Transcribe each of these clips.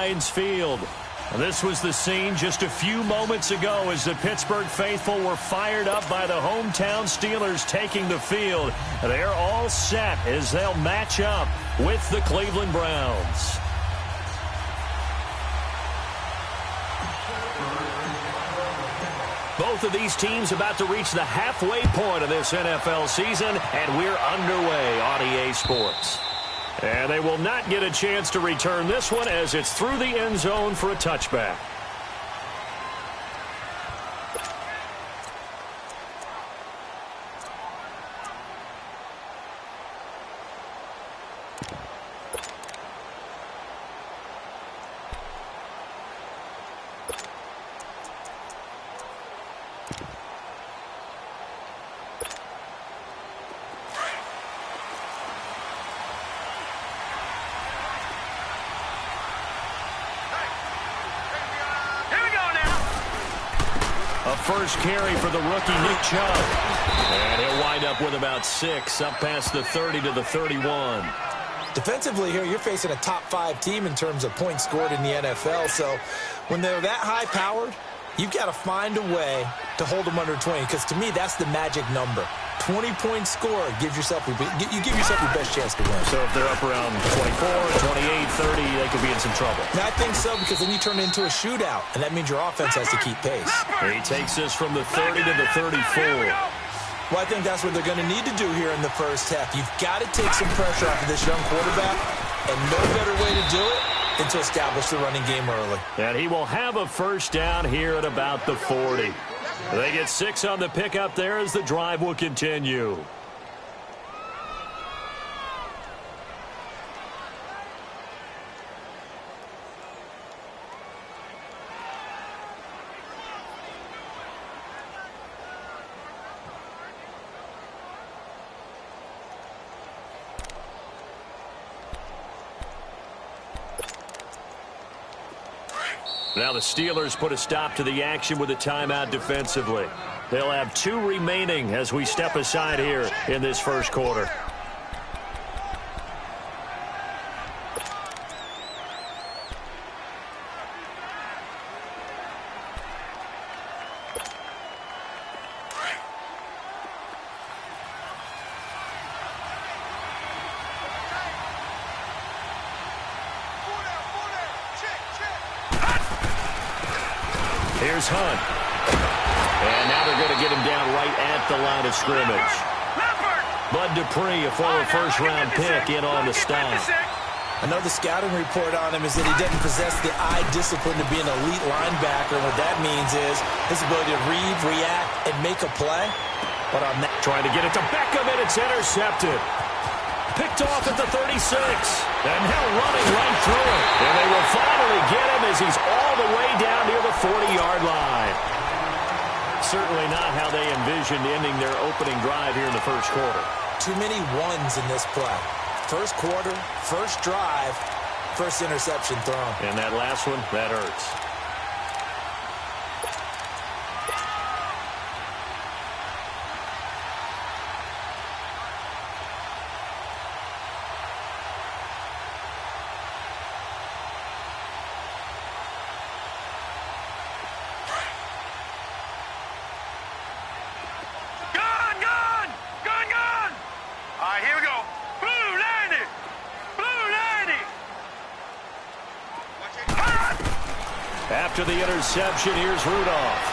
Heinz Field. This was the scene just a few moments ago as the Pittsburgh faithful were fired up by the hometown Steelers taking the field. They're all set as they'll match up with the Cleveland Browns. Both of these teams about to reach the halfway point of this NFL season, and we're underway on EA Sports. And they will not get a chance to return this one as it's through the end zone for a touchback. First carry for the rookie Nick Chubb. And he'll wind up with about 6, up past the 30 to the 31. Defensively here, you're facing a top-5 team in terms of points scored in the NFL. So when they're that high-powered, you've got to find a way to hold them under 20. Because to me, that's the magic number. 20-point score gives yourself you give yourself your best chance to win. So if they're up around 24, 28, 30, they could be in some trouble. And I think so, because then you turn it into a shootout, and that means your offense has to keep pace. He takes this from the 30 to the 34. Well, I think that's what they're going to need to do here in the first half. You've got to take some pressure off of this young quarterback, and no better way to do it than to establish the running game early. And he will have a first down here at about the 40. They get 6 on the pickup there as the drive will continue. Now the Steelers put a stop to the action with a timeout defensively. They'll have 2 remaining as we step aside here in this first quarter. Here's Hunt. And now they're going to get him down right at the line of scrimmage. Bud Dupree, a former first-round pick, in on the stop. I know the scouting report on him is that he doesn't possess the eye discipline to be an elite linebacker. And what that means is his ability to read, react, and make a play. But on that, trying to get it to Beckham, and it's intercepted. Picked off at the 36. And now running right through it. And they will finally get him as he's all the way down near the 40-yard line. Certainly not how they envisioned ending their opening drive here in the first quarter. Too many ones in this play. First quarter, first drive, first interception thrown. And that last one, that hurts. After the interception, here's Rudolph.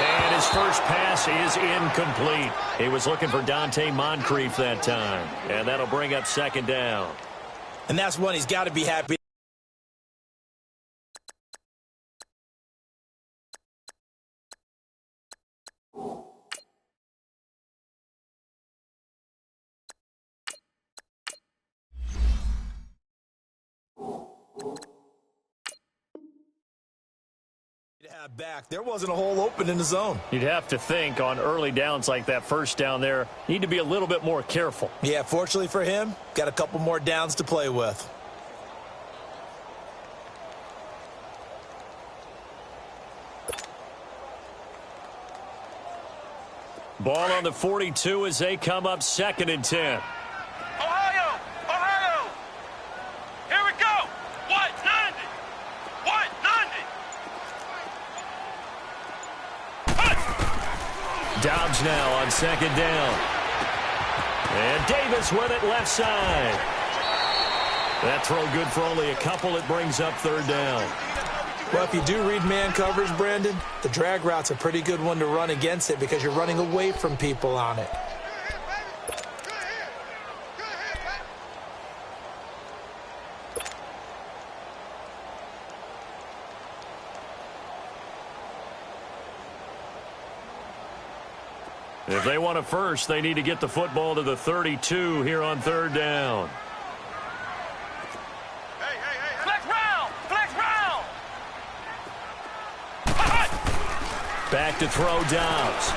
And his first pass is incomplete. He was looking for Dante Moncrief that time. And that'll bring up second down. And that's one he's got to be happy. Back. There wasn't a hole open in the zone. You'd have to think on early downs like that first down there, need to be a little bit more careful. Yeah, fortunately for him, got a couple more downs to play with. Ball on the 42 as they come up 2nd and 10. Ohio! Ohio! Here we go! Dobbs now on second down. And Davis with it left side. That throw good for only a couple. It brings up third down. Well, if you do read man coverage, Brandon, the drag route's a pretty good one to run against it because you're running away from people on it. If they want a first, they need to get the football to the 32 here on third down. Back to throw Dobbs.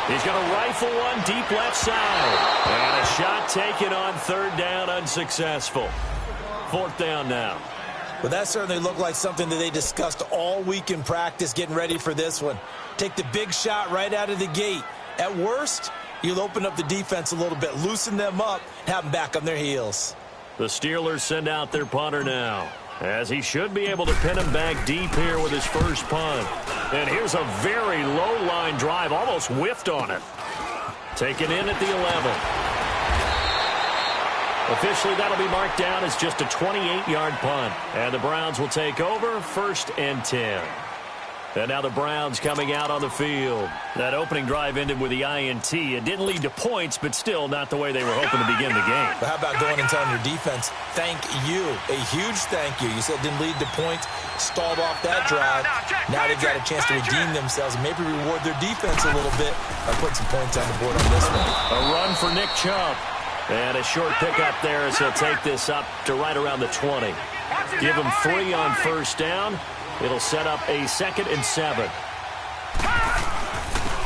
He's going to rifle one deep left side. And a shot taken on third down, unsuccessful. Fourth down now. Well, that certainly looked like something that they discussed all week in practice getting ready for this one. Take the big shot right out of the gate. At worst, you'll open up the defense a little bit, loosen them up, have them back on their heels. The Steelers send out their punter now, as he should be able to pin him back deep here with his first punt. And here's a very low line drive, almost whiffed on it. Taken in at the 11. Officially, that'll be marked down as just a 28-yard punt. And the Browns will take over, 1st and 10. And now the Browns coming out on the field. That opening drive ended with the INT. It didn't lead to points, but still not the way they were hoping to begin the game. But how about going and telling your defense, thank you, a huge thank you. You said it didn't lead to points, stalled off that drive. Now they've got a chance to redeem themselves and maybe reward their defense a little bit by putting some points on the board on this one. A run for Nick Chubb. And a short pickup there as he'll take this up to right around the 20. Give him 3 on first down. It'll set up a 2nd and 7.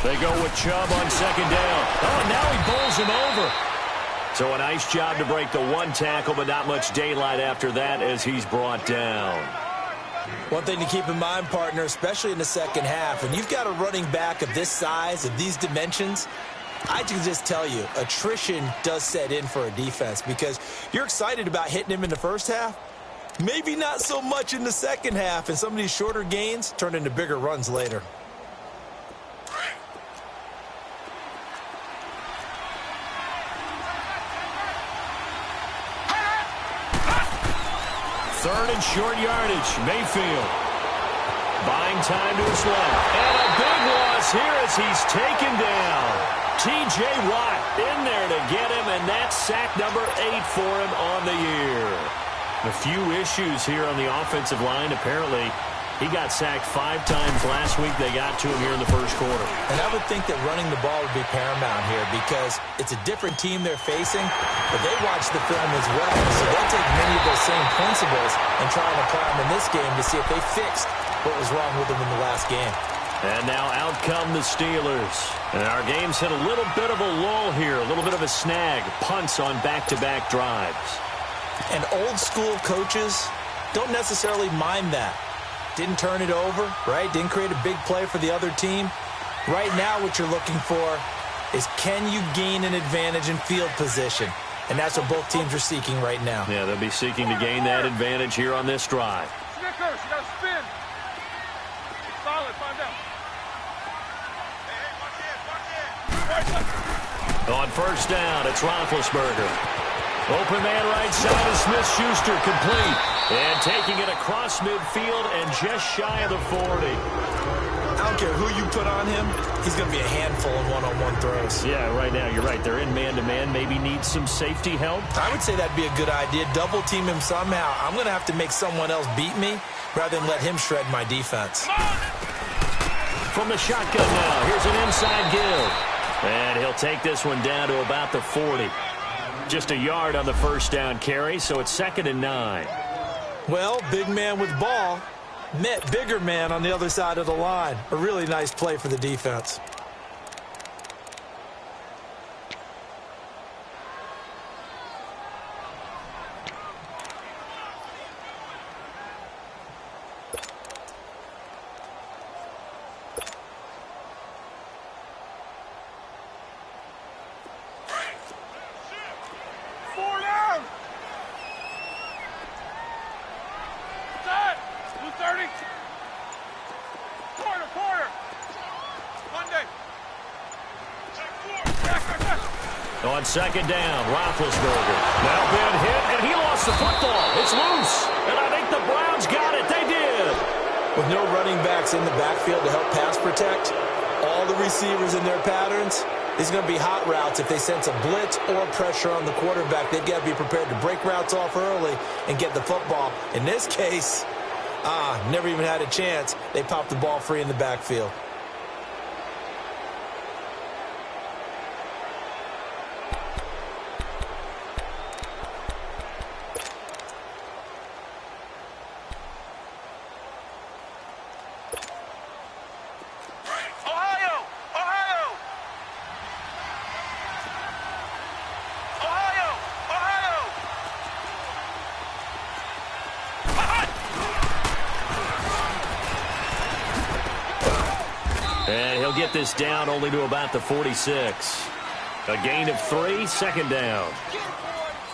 They go with Chubb on second down. Oh, and now he bowls him over. So a nice job to break the one tackle, but not much daylight after that as he's brought down. One thing to keep in mind, partner, especially in the second half, when you've got a running back of this size, of these dimensions, I can just tell you, attrition does set in for a defense because you're excited about hitting him in the first half. Maybe not so much in the second half, and some of these shorter gains turn into bigger runs later. Third and short yardage. Mayfield buying time to his left. And a big loss here as he's taken down. T.J. Watt in there to get him, and that's sack number 8 for him on the year. A few issues here on the offensive line. Apparently, he got sacked 5 times last week. They got to him here in the first quarter. And I would think that running the ball would be paramount here because it's a different team they're facing, but they watch the film as well. So they'll take many of those same principles and try and apply them in this game to see if they fixed what was wrong with them in the last game. And now out come the Steelers. And our game's hit a little bit of a lull here, a little bit of a snag. Punts on back-to-back drives. And old-school coaches don't necessarily mind that. Didn't turn it over, right? Didn't create a big play for the other team. Right now what you're looking for is can you gain an advantage in field position? And that's what both teams are seeking right now. Yeah, they'll be seeking to gain that advantage here on this drive. Snickers, you got to spin. Solid, find out. On first down, it's Roethlisberger. Open man right side of Smith-Schuster, complete. And taking it across midfield and just shy of the 40. I don't care who you put on him, he's going to be a handful in one-on-one throws. Yeah, right now, you're right. They're in man-to-man. Maybe need some safety help. I would say that'd be a good idea. Double team him somehow. I'm going to have to make someone else beat me rather than let him shred my defense. From the shotgun now, here's an inside give. And he'll take this one down to about the 40. Just a yard on the first down carry, so it's 2nd and 9. Well, big man with ball met bigger man on the other side of the line. A really nice play for the defense. Monday. On second down, Roethlisberger. Now been hit, and he lost the football. It's loose, and I think the Browns got it. They did. With no running backs in the backfield to help pass protect, all the receivers in their patterns, these are going to be hot routes. If they sense a blitz or pressure on the quarterback, they've got to be prepared to break routes off early and get the football. In this case, never even had a chance. They popped the ball free in the backfield. And he'll get this down only to about the 46. A gain of 3, second down.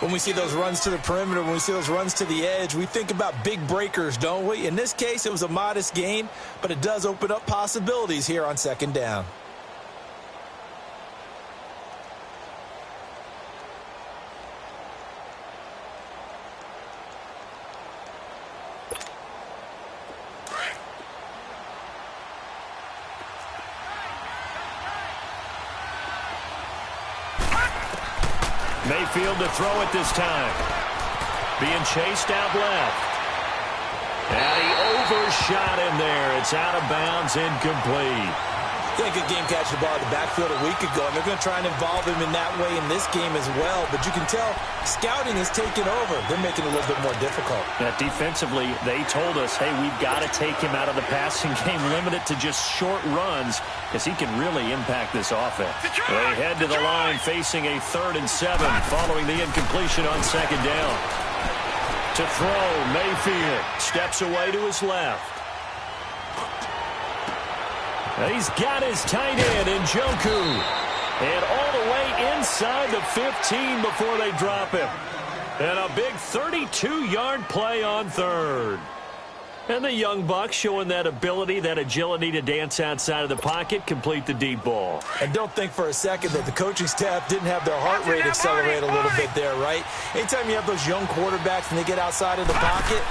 When we see those runs to the perimeter, when we see those runs to the edge, we think about big breakers, don't we? In this case, it was a modest gain, but it does open up possibilities here on second down. Mayfield to throw it this time. Being chased out left. And he overshot him there. It's out of bounds, incomplete. Yeah, good game catching the ball in the backfield a week ago, and they're going to try and involve him in that way in this game as well. But you can tell scouting is taking over. They're making it a little bit more difficult. Defensively, they told us, hey, we've got to take him out of the passing game, limit it to just short runs, because he can really impact this offense. They head to the line facing a 3rd and 7 following the incompletion on second down. To throw, Mayfield steps away to his left. He's got his tight end in Njoku. And all the way inside the 15 before they drop him. And a big 32-yard play on 3rd. And the young buck showing that ability, that agility to dance outside of the pocket, complete the deep ball. And don't think for a second that the coaching staff didn't have their heart rate accelerate a little bit there, right? Anytime you have those young quarterbacks and they get outside of the pocket,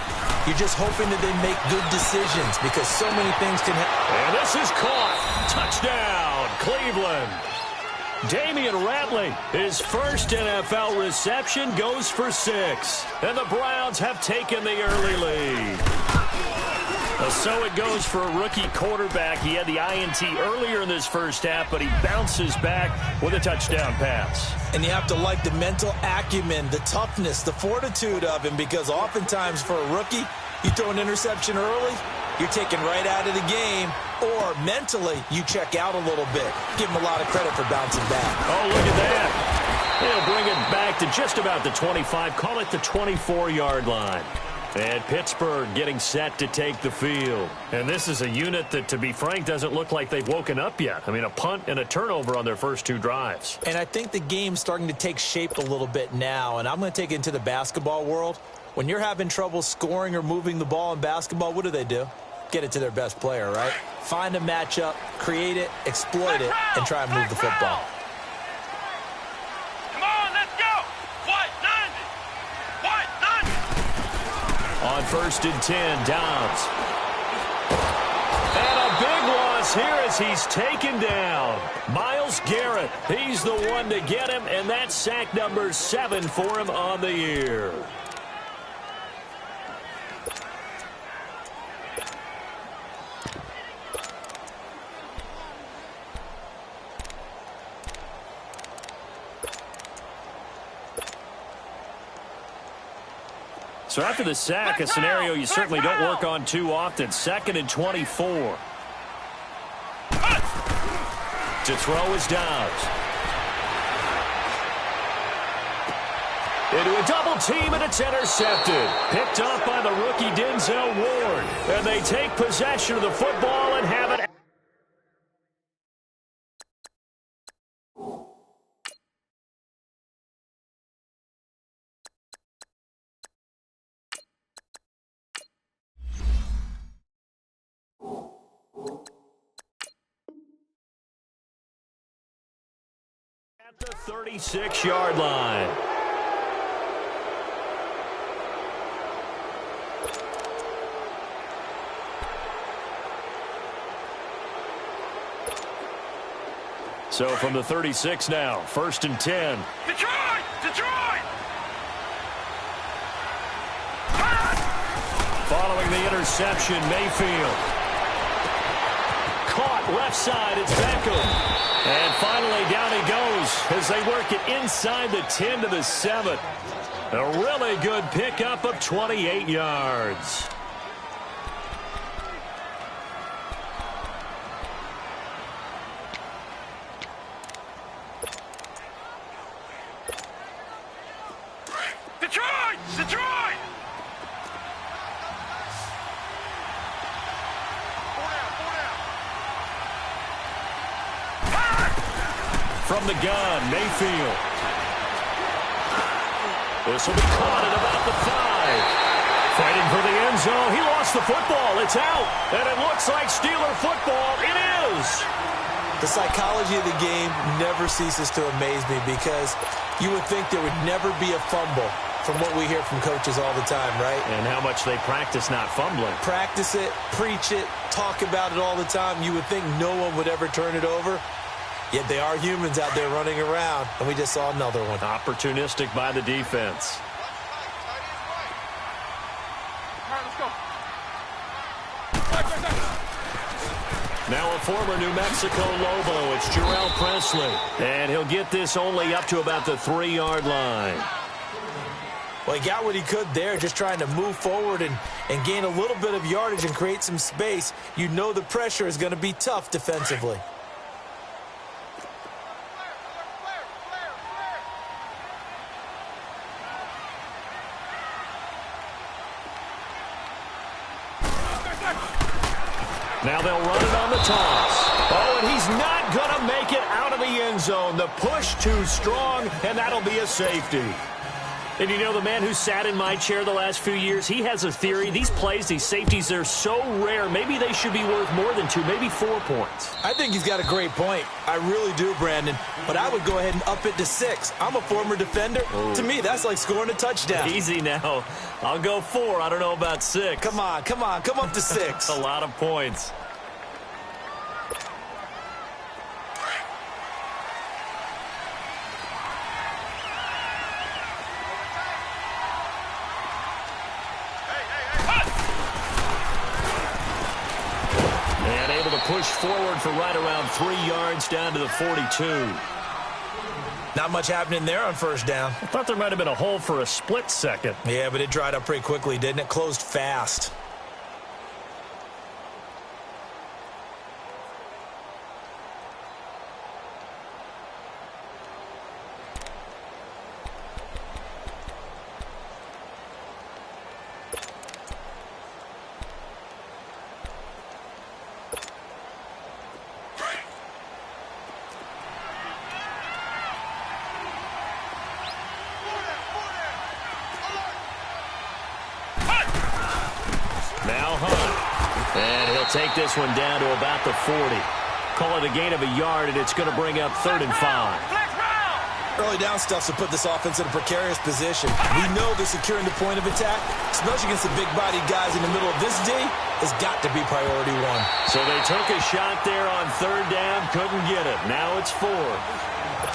you're just hoping that they make good decisions because so many things can happen. And this is caught. Touchdown, Cleveland. Damian Ratley, his first NFL reception, goes for 6. And the Browns have taken the early lead. So it goes for a rookie quarterback. He had the INT earlier in this first half, but he bounces back with a touchdown pass. And you have to like the mental acumen, the toughness, the fortitude of him, because oftentimes for a rookie, you throw an interception early, you're taken right out of the game, or mentally, you check out a little bit. Give him a lot of credit for bouncing back. Oh, look at that. He'll bring it back to just about the 25, call it the 24-yard line. And Pittsburgh getting set to take the field. And this is a unit that, to be frank, doesn't look like they've woken up yet. I mean, a punt and a turnover on their first 2 drives. And I think the game's starting to take shape a little bit now. And I'm going to take it into the basketball world. When you're having trouble scoring or moving the ball in basketball, what do? Get it to their best player, right? Find a matchup, create it, exploit it, and try and move the football. On 1st and 10, Downs. And a big loss here as he's taken down. Myles Garrett, he's the one to get him, and that's sack number 7 for him on the year. So after the sack, a scenario you certainly don't work on too often. 2nd and 24. To throw is Downs. Into a double team, and it's intercepted. Picked up by the rookie Denzel Ward. And they take possession of the football and have it. At the 36-yard line. So from the 36 now, 1st and 10. Detroit! Detroit! Following the interception, Mayfield. Caught left side, it's Beckham. And finally down he goes as they work it inside the 10 to the 7. A really good pickup of 28 yards. Detroit! Detroit! From the gun, Mayfield. This will be caught at about the 5. Fighting for the end zone. He lost the football. It's out. And it looks like Steeler football. It is. The psychology of the game never ceases to amaze me because you would think there would never be a fumble from what we hear from coaches all the time, right? And how much they practice not fumbling. Practice it, preach it, talk about it all the time. You would think no one would ever turn it over. Yet they are humans out there running around, and we just saw another one. Opportunistic by the defense. All right, let's go. Now a former New Mexico Lobo, it's Jarrell Presley. And he'll get this only up to about the 3-yard line. Well, he got what he could there, just trying to move forward and gain a little bit of yardage and create some space. You know the pressure is going to be tough defensively. Now they'll run it on the toss. Oh, and he's not going to make it out of the end zone. The push too strong, and that'll be a safety. And you know, the man who sat in my chair the last few years, he has a theory. These plays, these safeties, they're so rare. Maybe they should be worth more than 2, maybe 4 points. I think he's got a great point. I really do, Brandon. But I would go ahead and up it to 6. I'm a former defender. To me, that's like scoring a touchdown. Easy now. I'll go 4. I don't know about 6. Come on. Come up to 6. A lot of points. Push forward for right around 3 yards down to the 42. Not much happening there on first down. I thought there might have been a hole for a split second. Yeah, but it dried up pretty quickly, didn't it? Closed fast. Take this one down to about the 40. Call it a gain of a yard, and it's going to bring up 3rd and 5. Early down stuff to put this offense in a precarious position. We know that securing the point of attack, especially against the big-bodied guys in the middle of this D, has got to be priority 1. So they took a shot there on 3rd down, couldn't get it. Now it's 4.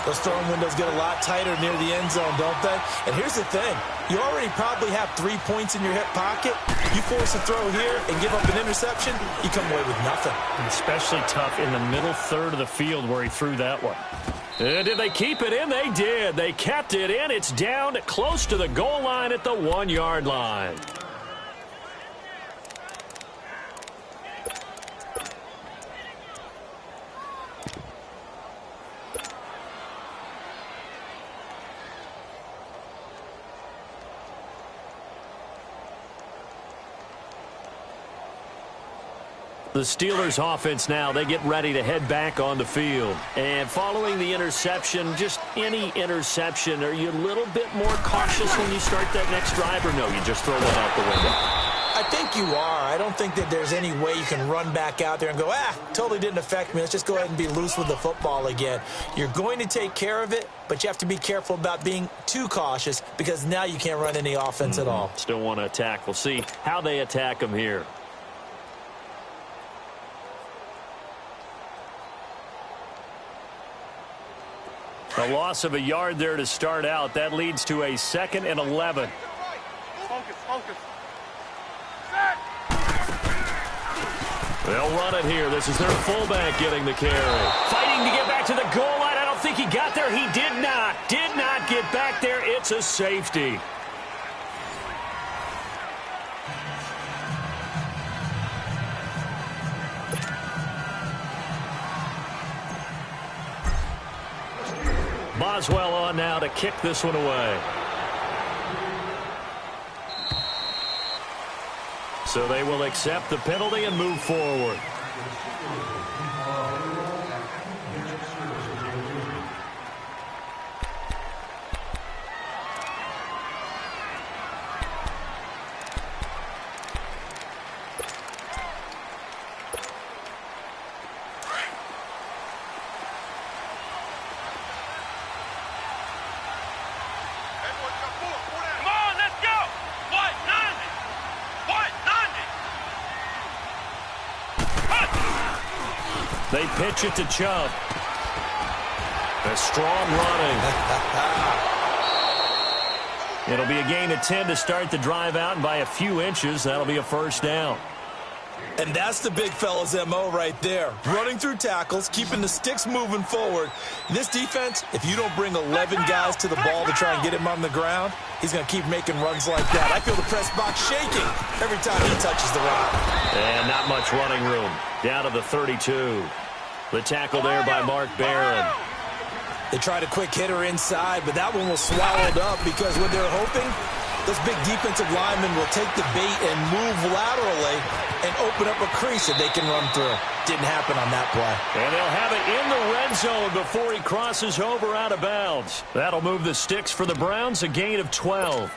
Those throwing windows get a lot tighter near the end zone, don't they? And here's the thing. You already probably have 3 points in your hip pocket. You force a throw here and give up an interception, you come away with nothing. Especially tough in the middle third of the field where he threw that one. And did they keep it in? They did. They kept it in. It's down close to the goal line at the 1-yard line. The Steelers offense now, they get ready to head back on the field. And following the interception, just any interception, are you a little bit more cautious when you start that next drive, or no, you just throw that out the window? I think you are. I don't think that there's any way you can run back out there and go, totally didn't affect me. Let's just go ahead and be loose with the football again. You're going to take care of it, but you have to be careful about being too cautious because now you can't run any offense at all. Still want to attack. We'll see how they attack them here. A loss of a yard there to start out. That leads to a 2nd and 11. Focus. They'll run it here. This is their fullback getting the carry. Fighting to get back to the goal line. I don't think he got there. He did not. Did not get back there. It's a safety. Boswell on now to kick this one away. So they will accept the penalty and move forward. They pitch it to Chubb. A strong running. It'll be a gain of 10 to start the drive out, and by a few inches, that'll be a first down. And that's the big fella's MO right there. Running through tackles, keeping the sticks moving forward. This defense, if you don't bring 11 guys to the ball to try and get him on the ground, he's going to keep making runs like that. I feel the press box shaking every time he touches the rock. And not much running room. Down to the 32. The tackle there by Mark Barron. They tried a quick hitter inside, but that one was swallowed up because what they're hoping, those big defensive linemen will take the bait and move laterally and open up a crease that they can run through. Didn't happen on that play. And they'll have it in the red zone before he crosses over out of bounds. That'll move the sticks for the Browns, a gain of 12.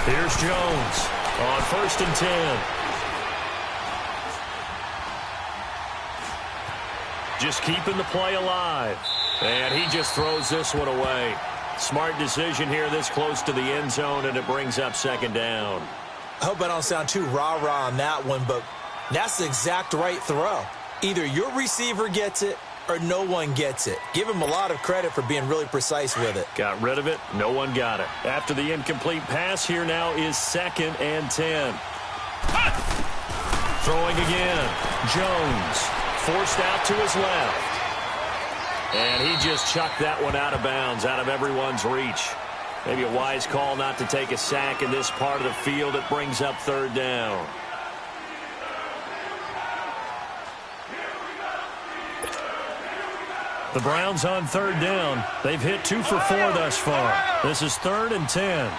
Here's Jones on 1st and 10. Just keeping the play alive. And he just throws this one away. Smart decision here this close to the end zone, and it brings up 2nd down. I hope I don't sound too rah-rah on that one, but that's the exact right throw. Either your receiver gets it or no one gets it. Give him a lot of credit for being really precise with it. Got rid of it. No one got it. After the incomplete pass, here now is 2nd and 10. Throwing again. Jones forced out to his left. And he just chucked that one out of bounds, out of everyone's reach. Maybe a wise call not to take a sack in this part of the field. It brings up 3rd down. The Browns on 3rd down. They've hit 2 for 4 thus far. This is 3rd and 10.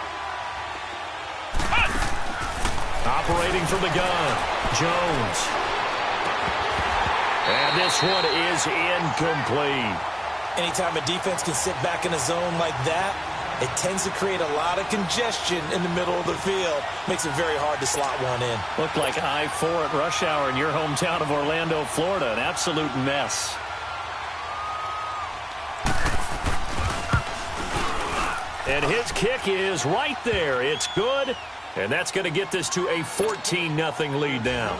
Operating from the gun, Jones. And this one is incomplete. Anytime a defense can sit back in a zone like that, it tends to create a lot of congestion in the middle of the field. Makes it very hard to slot one in. Looked like I-4 at rush hour in your hometown of Orlando, Florida. An absolute mess. And his kick is right there. It's good. And that's going to get this to a 14-0 lead now.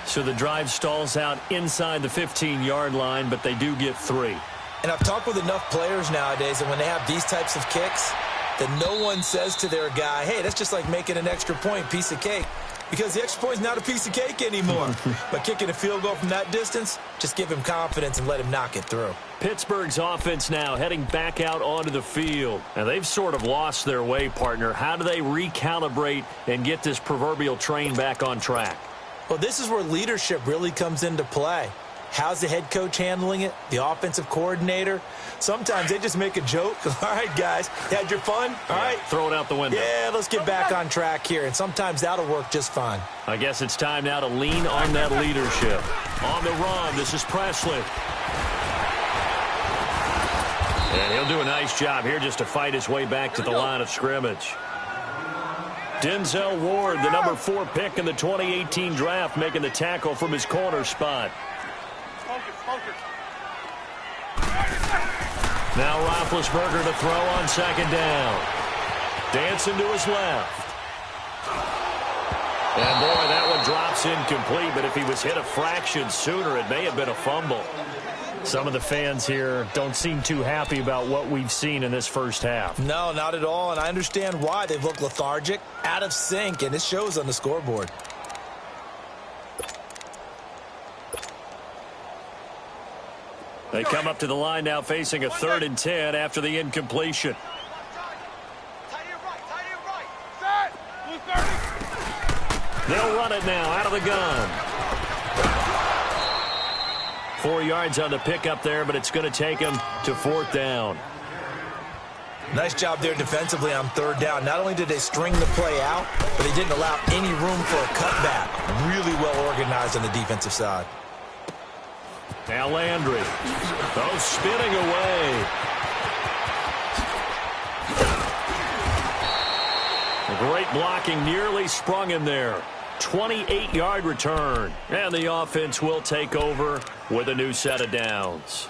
So the drive stalls out inside the 15-yard line, but they do get 3. And I've talked with enough players nowadays, and when they have these types of kicks, that no one says to their guy, hey, that's just like making an extra point, piece of cake. Because the extra point is not a piece of cake anymore. But kicking a field goal from that distance, just give him confidence and let him knock it through. Pittsburgh's offense now heading back out onto the field. And they've sort of lost their way, partner. How do they recalibrate and get this proverbial train back on track? Well, this is where leadership really comes into play. How's the head coach handling it? The offensive coordinator? Sometimes they just make a joke. All right, guys, had your fun? All right. Throw it out the window. Yeah, let's get back on track here, and sometimes that'll work just fine. I guess it's time now to lean on that leadership. On the run, this is Presley. And he'll do a nice job here just to fight his way back to the line of scrimmage. Denzel Ward, the number 4 pick in the 2018 draft, making the tackle from his corner spot. Now Roethlisberger to throw on second down. Dancing to his left. And boy, that one drops incomplete, but if he was hit a fraction sooner, it may have been a fumble. Some of the fans here don't seem too happy about what we've seen in this first half. No, not at all, and I understand why. They've looked lethargic, out of sync, and it shows on the scoreboard. They come up to the line now facing a 3rd and 10 after the incompletion. They'll run it now out of the gun. 4 yards on the pickup there, but it's going to take him to 4th down. Nice job there defensively on 3rd down. Not only did they string the play out, but they didn't allow any room for a cutback. Really well organized on the defensive side. Now Landry. Oh, spinning away. The great blocking nearly sprung him there. 28-yard return. And the offense will take over with a new set of downs.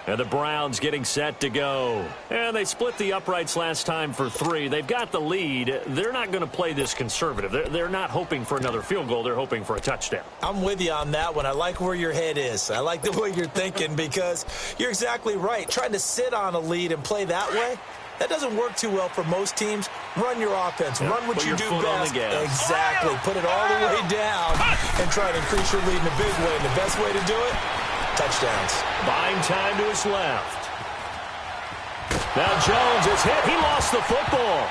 And the Browns getting set to go. And they split the uprights last time for 3. They've got the lead. They're not going to play this conservative. They're not hoping for another field goal. They're hoping for a touchdown. I'm with you on that one. I like where your head is. I like the way you're thinking because you're exactly right. Trying to sit on a lead and play that way, that doesn't work too well for most teams. Run your offense. Yep. Run what Put you your do foot on best. the gas. Exactly. Put it all the way down and try to increase your lead in a big way. And the best way to do it, touchdowns. Buying time to his left. Now Jones is hit. He lost the football.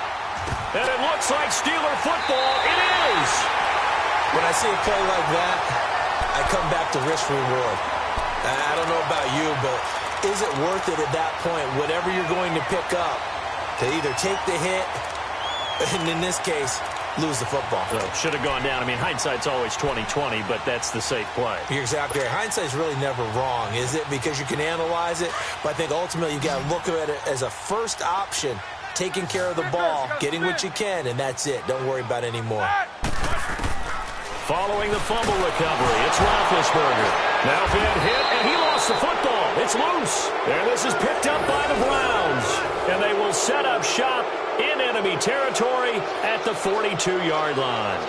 And it looks like Steeler football. It is. When I see a play like that, I come back to risk reward. I don't know about you, but is it worth it at that point, whatever you're going to pick up, to either take the hit, and in this case, lose the football? So should have gone down. I mean, hindsight's always 20/20, but that's the safe play. You're exactly right. Hindsight's really never wrong, is it? Because you can analyze it, but I think ultimately you got to look at it as a first option, taking care of the ball, getting what you can, and that's it. Don't worry about any more. Following the fumble recovery, it's Roethlisberger. Now being hit, and he lost the football. It's loose. And this is picked up by the Browns. And they will set up shop in enemy territory at the 42-yard line.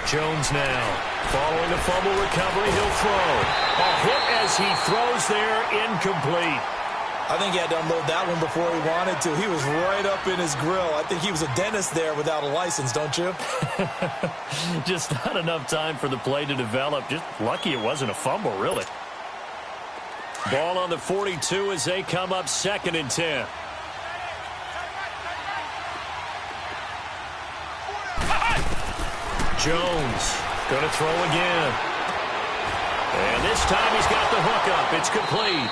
Jones now. Following the fumble recovery, he'll throw. A hit as he throws there, incomplete. I think he had to unload that one before he wanted to. He was right up in his grill. I think he was a dentist there without a license, don't you? Just not enough time for the play to develop. Just lucky it wasn't a fumble, really. Ball on the 42 as they come up 2nd and 10. Jones going to throw again. And this time he's got the hook up. It's complete.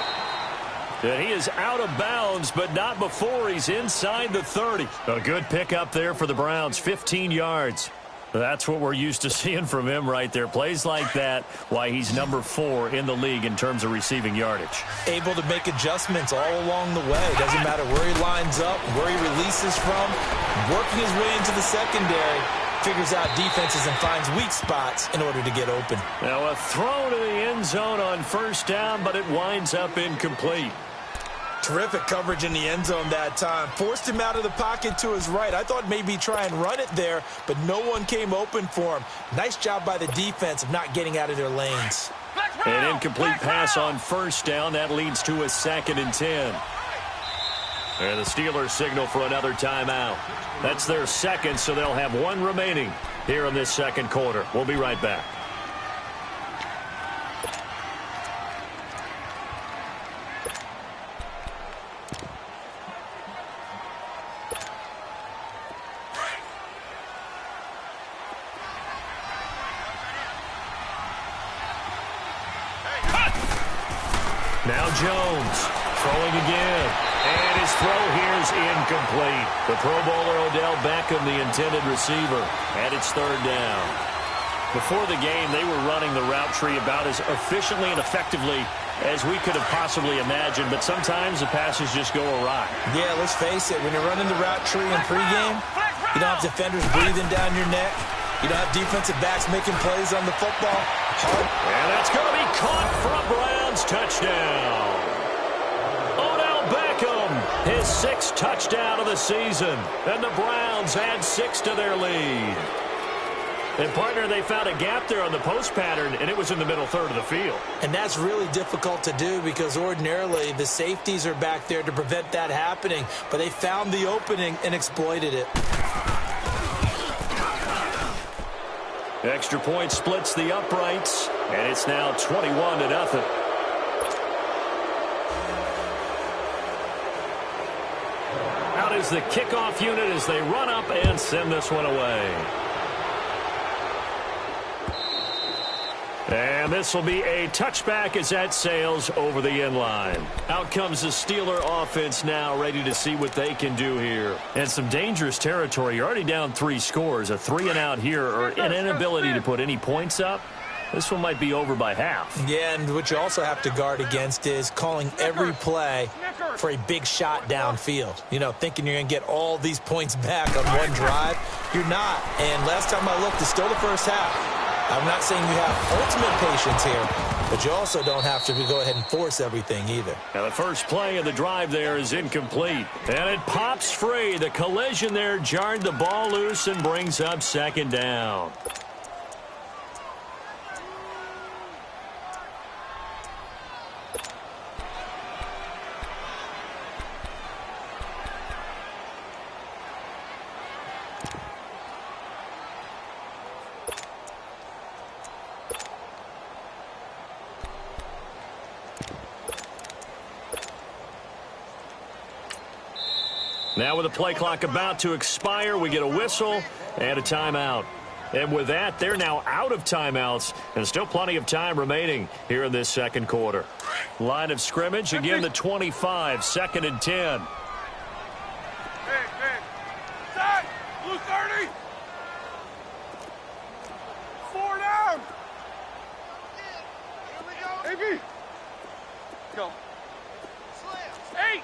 And he is out of bounds, but not before he's inside the 30. A good pickup there for the Browns, 15 yards. That's what we're used to seeing from him right there. Plays like that, why he's number 4 in the league in terms of receiving yardage. Able to make adjustments all along the way. Doesn't matter where he lines up, where he releases from. Working his way into the secondary. Figures out defenses and finds weak spots in order to get open. Now a throw to the end zone on 1st down, but it winds up incomplete. Terrific coverage in the end zone that time. Forced him out of the pocket to his right. I thought maybe try and run it there, but no one came open for him. Nice job by the defense of not getting out of their lanes. An incomplete pass on 1st down. That leads to a 2nd and 10. And the Steelers signal for another timeout. That's their second, so they'll have one remaining here in this second quarter. We'll be right back. Now Jones throwing again. And his throw here is incomplete. The Pro Bowler Odell Beckham, the intended receiver, and it's third down. Before the game, they were running the route tree about as efficiently and effectively as we could have possibly imagined, but sometimes the passes just go awry. Yeah, let's face it, when you're running the route tree in pregame, you don't have defenders breathing down your neck. You don't have defensive backs making plays on the football. And that's going to be caught for a Browns touchdown. Odell Beckham, his sixth touchdown of the season. And the Browns add 6 to their lead. And, partner, they found a gap there on the post pattern, and it was in the middle third of the field. And that's really difficult to do because ordinarily the safeties are back there to prevent that happening. But they found the opening and exploited it. Extra point splits the uprights, and it's now 21-0. Out is the kickoff unit as they run up and send this one away. And this will be a touchback as that sails over the end line. Out comes the Steeler offense now, ready to see what they can do here. And some dangerous territory. You're already down 3 scores. A 3-and-out here or an inability to put any points up. This one might be over by half. Yeah, and what you also have to guard against is calling every play for a big shot downfield. You know, thinking you're going to get all these points back on one drive. You're not. And last time I looked, it's still the first half. I'm not saying you have ultimate patience here, but you also don't have to go ahead and force everything either. Now the first play of the drive there is incomplete. And it pops free. The collision there jarred the ball loose and brings up second down. Now with the play clock about to expire, we get a whistle and a timeout. And with that, they're now out of timeouts and still plenty of time remaining here in this second quarter. Line of scrimmage, again the 25, 2nd and 10. Hey, set, blue 30. 4 down. Here we go. AB. Go. 8.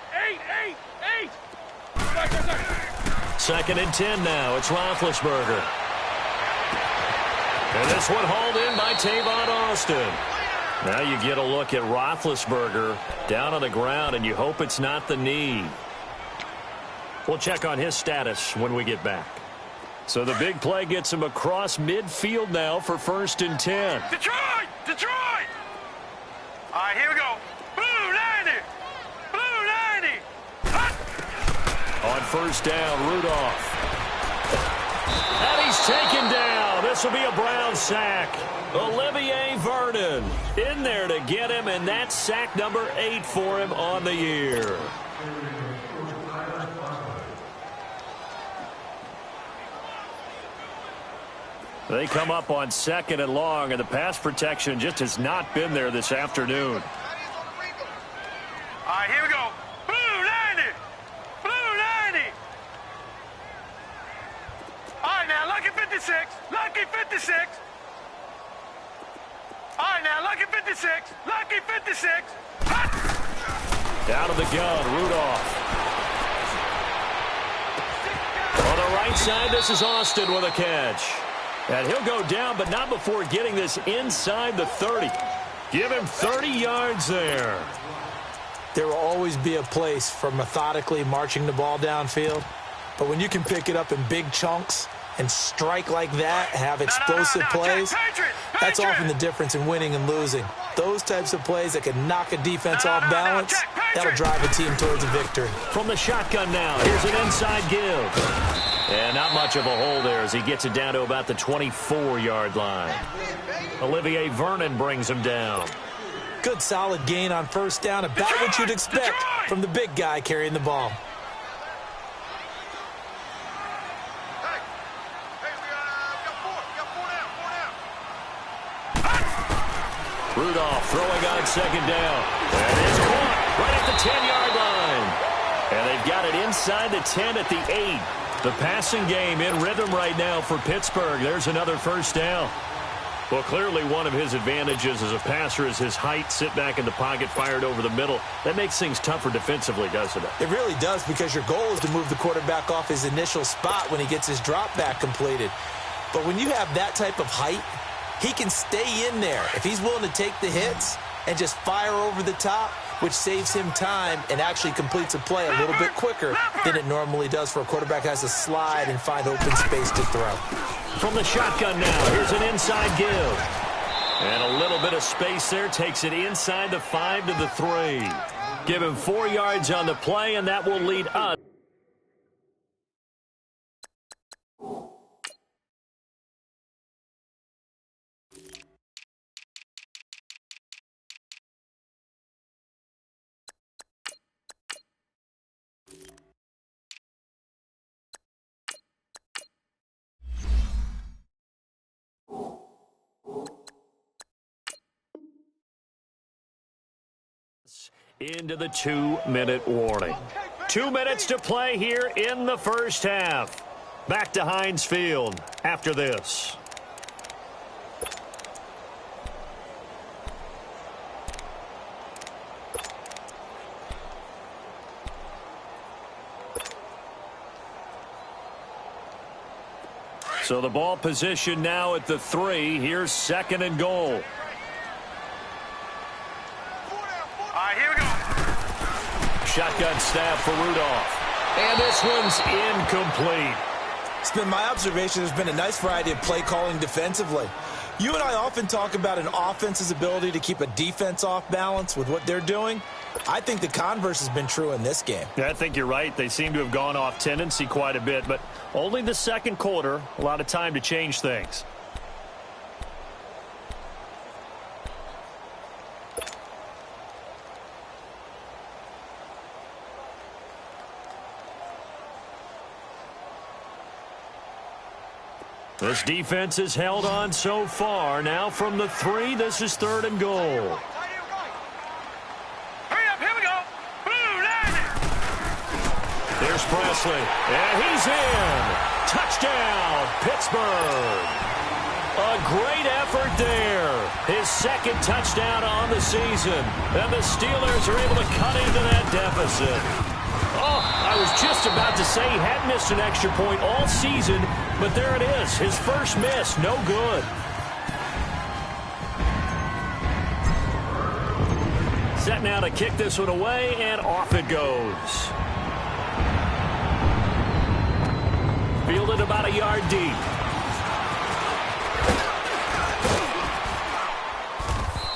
2nd and 10 now. It's Roethlisberger. And this one hauled in by Tavon Austin. Now you get a look at Roethlisberger down on the ground, and you hope it's not the knee. We'll check on his status when we get back. So the big play gets him across midfield now for 1st and 10. Detroit! All right, here we go. Blue 90. On 1st down, Rudolph. And he's taken down. This will be a Brown sack. Olivier Vernon in there to get him, and that's sack number 8 for him on the year. They come up on 2nd and long, and the pass protection just has not been there this afternoon. All right, here we go. Blue 90. All right, now, lucky 56. All right, now, lucky 56. Down to the gun, Rudolph. On the right side, this is Austin with a catch. And he'll go down, but not before getting this inside the 30. Give him 30 yards there. There will always be a place for methodically marching the ball downfield. But when you can pick it up in big chunks and strike like that, have explosive plays, that's often the difference in winning and losing. Those types of plays that can knock a defense off balance, That'll drive a team towards a victory. From the shotgun now, here's an inside give. And not much of a hole there as he gets it down to about the 24-yard line. Olivier Vernon brings him down. Good solid gain on first down, about what you'd expect from the big guy carrying the ball. Rudolph throwing on second down. And it's caught right at the 10-yard line. And they've got it inside the 10 at the 8. The passing game in rhythm right now for Pittsburgh. There's another first down. Well, clearly one of his advantages as a passer is his height. Sit back in the pocket, fired over the middle. That makes things tougher defensively, doesn't it? It really does, because your goal is to move the quarterback off his initial spot when he gets his drop back completed. But when you have that type of height, he can stay in there if he's willing to take the hits and just fire over the top, which saves him time and actually completes a play a little bit quicker than it normally does for a quarterback who has to slide and find open space to throw. From the shotgun now, here's an inside give. And a little bit of space there, takes it inside the 5 to the 3. Give him 4 yards on the play, and that will lead us. Into the 2-minute warning. 2 minutes to play here in the first half. Back to Heinz Field after this. So the ball position now at the 3. Here's second and goal. Shotgun snap for Rudolph. And this one's incomplete. It's been my observation there's been a nice variety of play calling defensively. You and I often talk about an offense's ability to keep a defense off balance with what they're doing. I think the converse has been true in this game. Yeah, I think you're right. They seem to have gone off tendency quite a bit, but only the second quarter, a lot of time to change things. This defense has held on so far. Now from the 3, this is third and goal. Hurry up, here we go. There's Presley, and he's in. Touchdown, Pittsburgh. A great effort there. His second touchdown on the season. And the Steelers are able to cut into that deficit. Oh, I was just about to say he hadn't missed an extra point all season, but there it is. His first miss, no good. Set now to kick this one away, and off it goes. Fielded about a yard deep.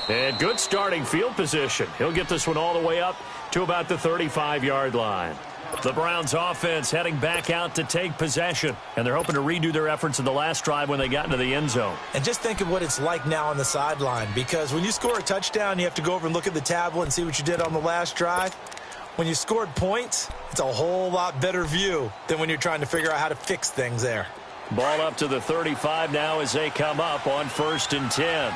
And good starting field position. He'll get this one all the way up to about the 35-yard line. The Browns offense heading back out to take possession, and they're hoping to redo their efforts in the last drive when they got into the end zone. And just think of what it's like now on the sideline, because when you score a touchdown, you have to go over and look at the tablet and see what you did on the last drive. When you scored points, it's a whole lot better view than when you're trying to figure out how to fix things there. Ball up to the 35 now as they come up on 1st and 10.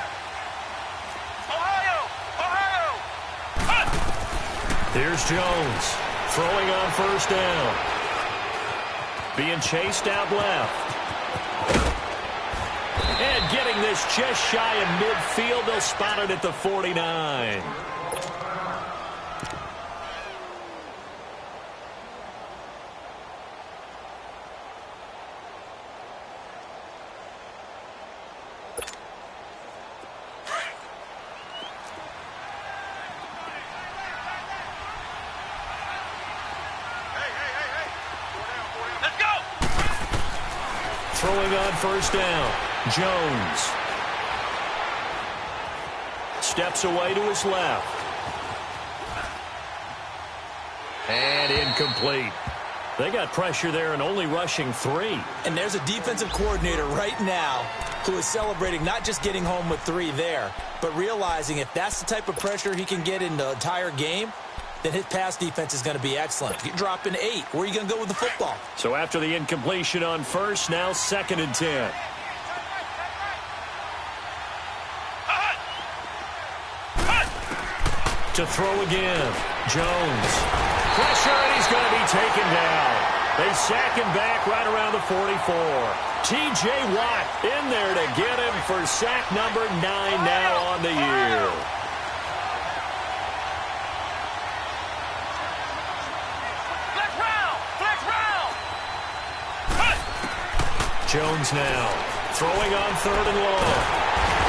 Here's Jones throwing on first down. Being chased out left. And getting this just shy of midfield. They'll spot it at the 49. Throwing on first down, Jones. Steps away to his left. And incomplete. They got pressure there and only rushing 3. And there's a defensive coordinator right now who is celebrating not just getting home with 3 there, but realizing if that's the type of pressure he can get in the entire game, then his pass defense is going to be excellent. You're dropping 8. Where are you going to go with the football? So after the incompletion on first, now 2nd and 10. To throw again. Jones. Pressure, and he's going to be taken down. They sack him back right around the 44. T.J. Watt in there to get him for sack number 9 now on the year. Jones now throwing on 3rd and long.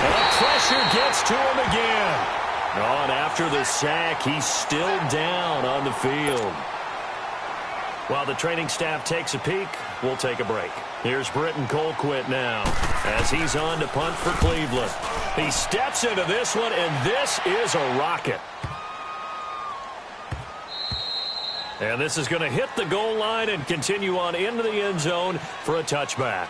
And the pressure gets to him again. On after the sack, he's still down on the field. While the training staff takes a peek, we'll take a break. Here's Britton Colquitt now as he's on to punt for Cleveland. He steps into this one, and this is a rocket. And this is going to hit the goal line and continue on into the end zone for a touchback.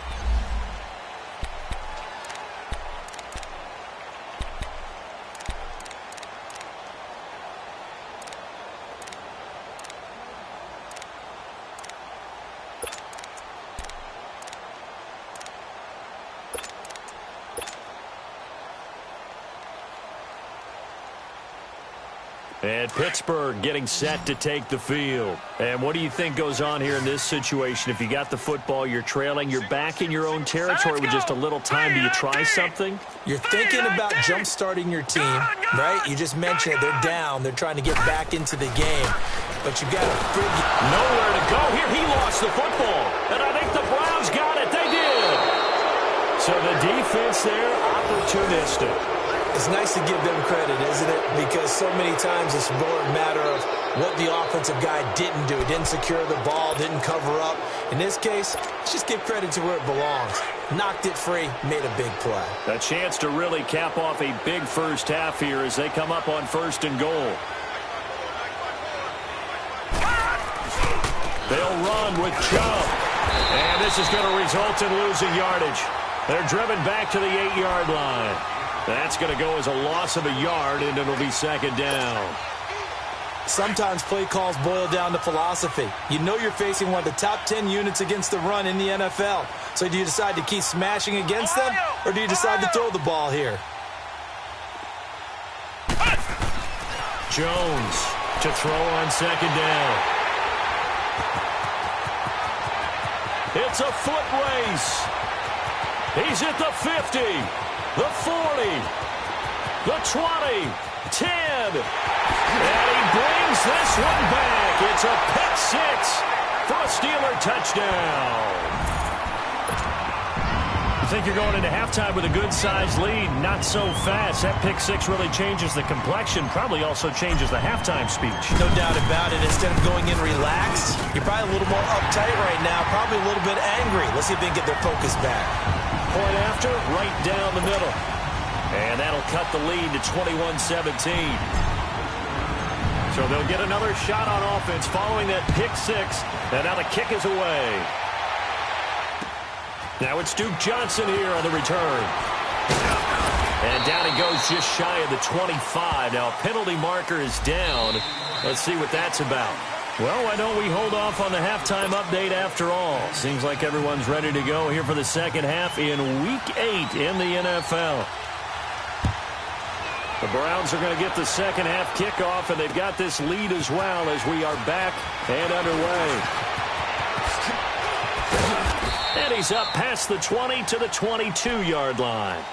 And Pittsburgh getting set to take the field. And what do you think goes on here in this situation? If you got the football, you're trailing, you're back in your own territory with just a little time. Do you try something? You're thinking about jump-starting your team, right? You just mentioned it. They're down. They're trying to get back into the game. But you've got to figure... Nowhere to go here. He lost the football. And I think the Browns got it. They did. So the defense there, opportunistic. It's nice to give them credit, isn't it? Because so many times it's more a matter of what the offensive guy didn't do. Didn't secure the ball, didn't cover up. In this case, let's just give credit to where it belongs. Knocked it free, made a big play. A chance to really cap off a big first half here as they come up on 1st and goal. They'll run with Chubb. And this is going to result in losing yardage. They're driven back to the 8-yard line. That's going to go as a loss of a yard, and it'll be 2nd down. Sometimes play calls boil down to philosophy. You know you're facing one of the top 10 units against the run in the NFL. So do you decide to keep smashing against them, or do you decide to throw the ball here? Jones to throw on 2nd down. It's a foot race. He's at the 50. The 40, the 20, 10, and he brings this one back. It's a pick 6 for a Steeler touchdown. You think you're going into halftime with a good-sized lead? Not so fast. That pick 6 really changes the complexion, probably also changes the halftime speech. No doubt about it. Instead of going in relaxed, you're probably a little more uptight right now, probably a little bit angry. Let's see if they can get their focus back. Point after, right down the middle. And that'll cut the lead to 21-17. So they'll get another shot on offense following that pick 6. And now the kick is away. Now it's Duke Johnson here on the return. And down he goes just shy of the 25. Now a penalty marker is down. Let's see what that's about. Well, why don't we hold off on the halftime update after all? Seems like everyone's ready to go here for the second half in Week 8 in the NFL. The Browns are going to get the second half kickoff, and they've got this lead as well as we are back and underway. And he's up past the 20 to the 22-yard line.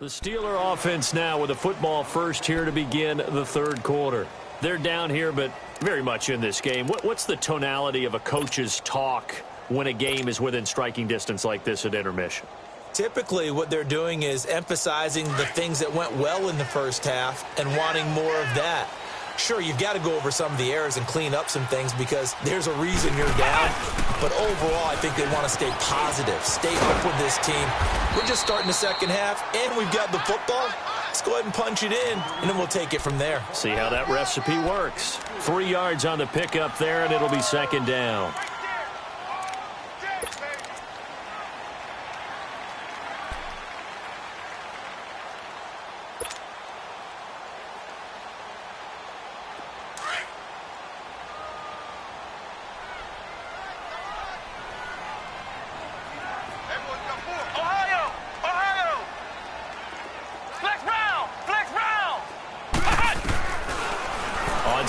The Steeler offense now with a football first here to begin the third quarter. They're down here, but very much in this game. What's the tonality of a coach's talk when a game is within striking distance like this at intermission? Typically, what they're doing is emphasizing the things that went well in the first half and wanting more of that. Sure, you've got to go over some of the errors and clean up some things because there's a reason you're down. But overall, I think they want to stay positive, stay up with this team. We're just starting the second half, and we've got the football. Let's go ahead and punch it in, and then we'll take it from there. See how that recipe works. 3 yards on the pickup there, and it'll be second down.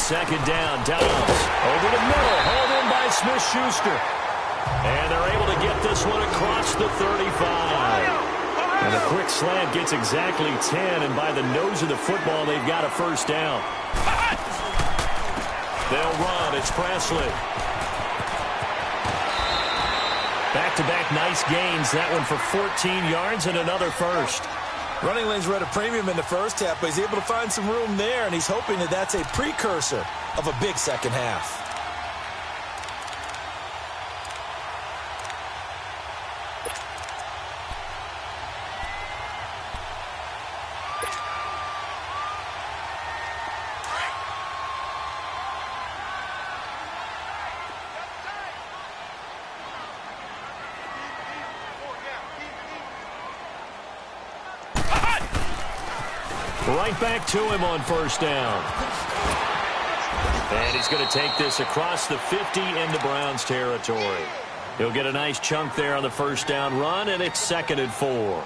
Second down, Dobbs over the middle, hauled in by Smith-Schuster. And they're able to get this one across the 35. And a quick slant gets exactly 10, and by the nose of the football, they've got a first down. They'll run. It's Presley. Back-to-back nice gains. That one for 14 yards and another first. Running lanes were at a premium in the first half, but he's able to find some room there, and he's hoping that that's a precursor of a big second half. Right back to him on first down. And he's going to take this across the 50 into Browns territory. He'll get a nice chunk there on the first down run, and it's 2nd and 4.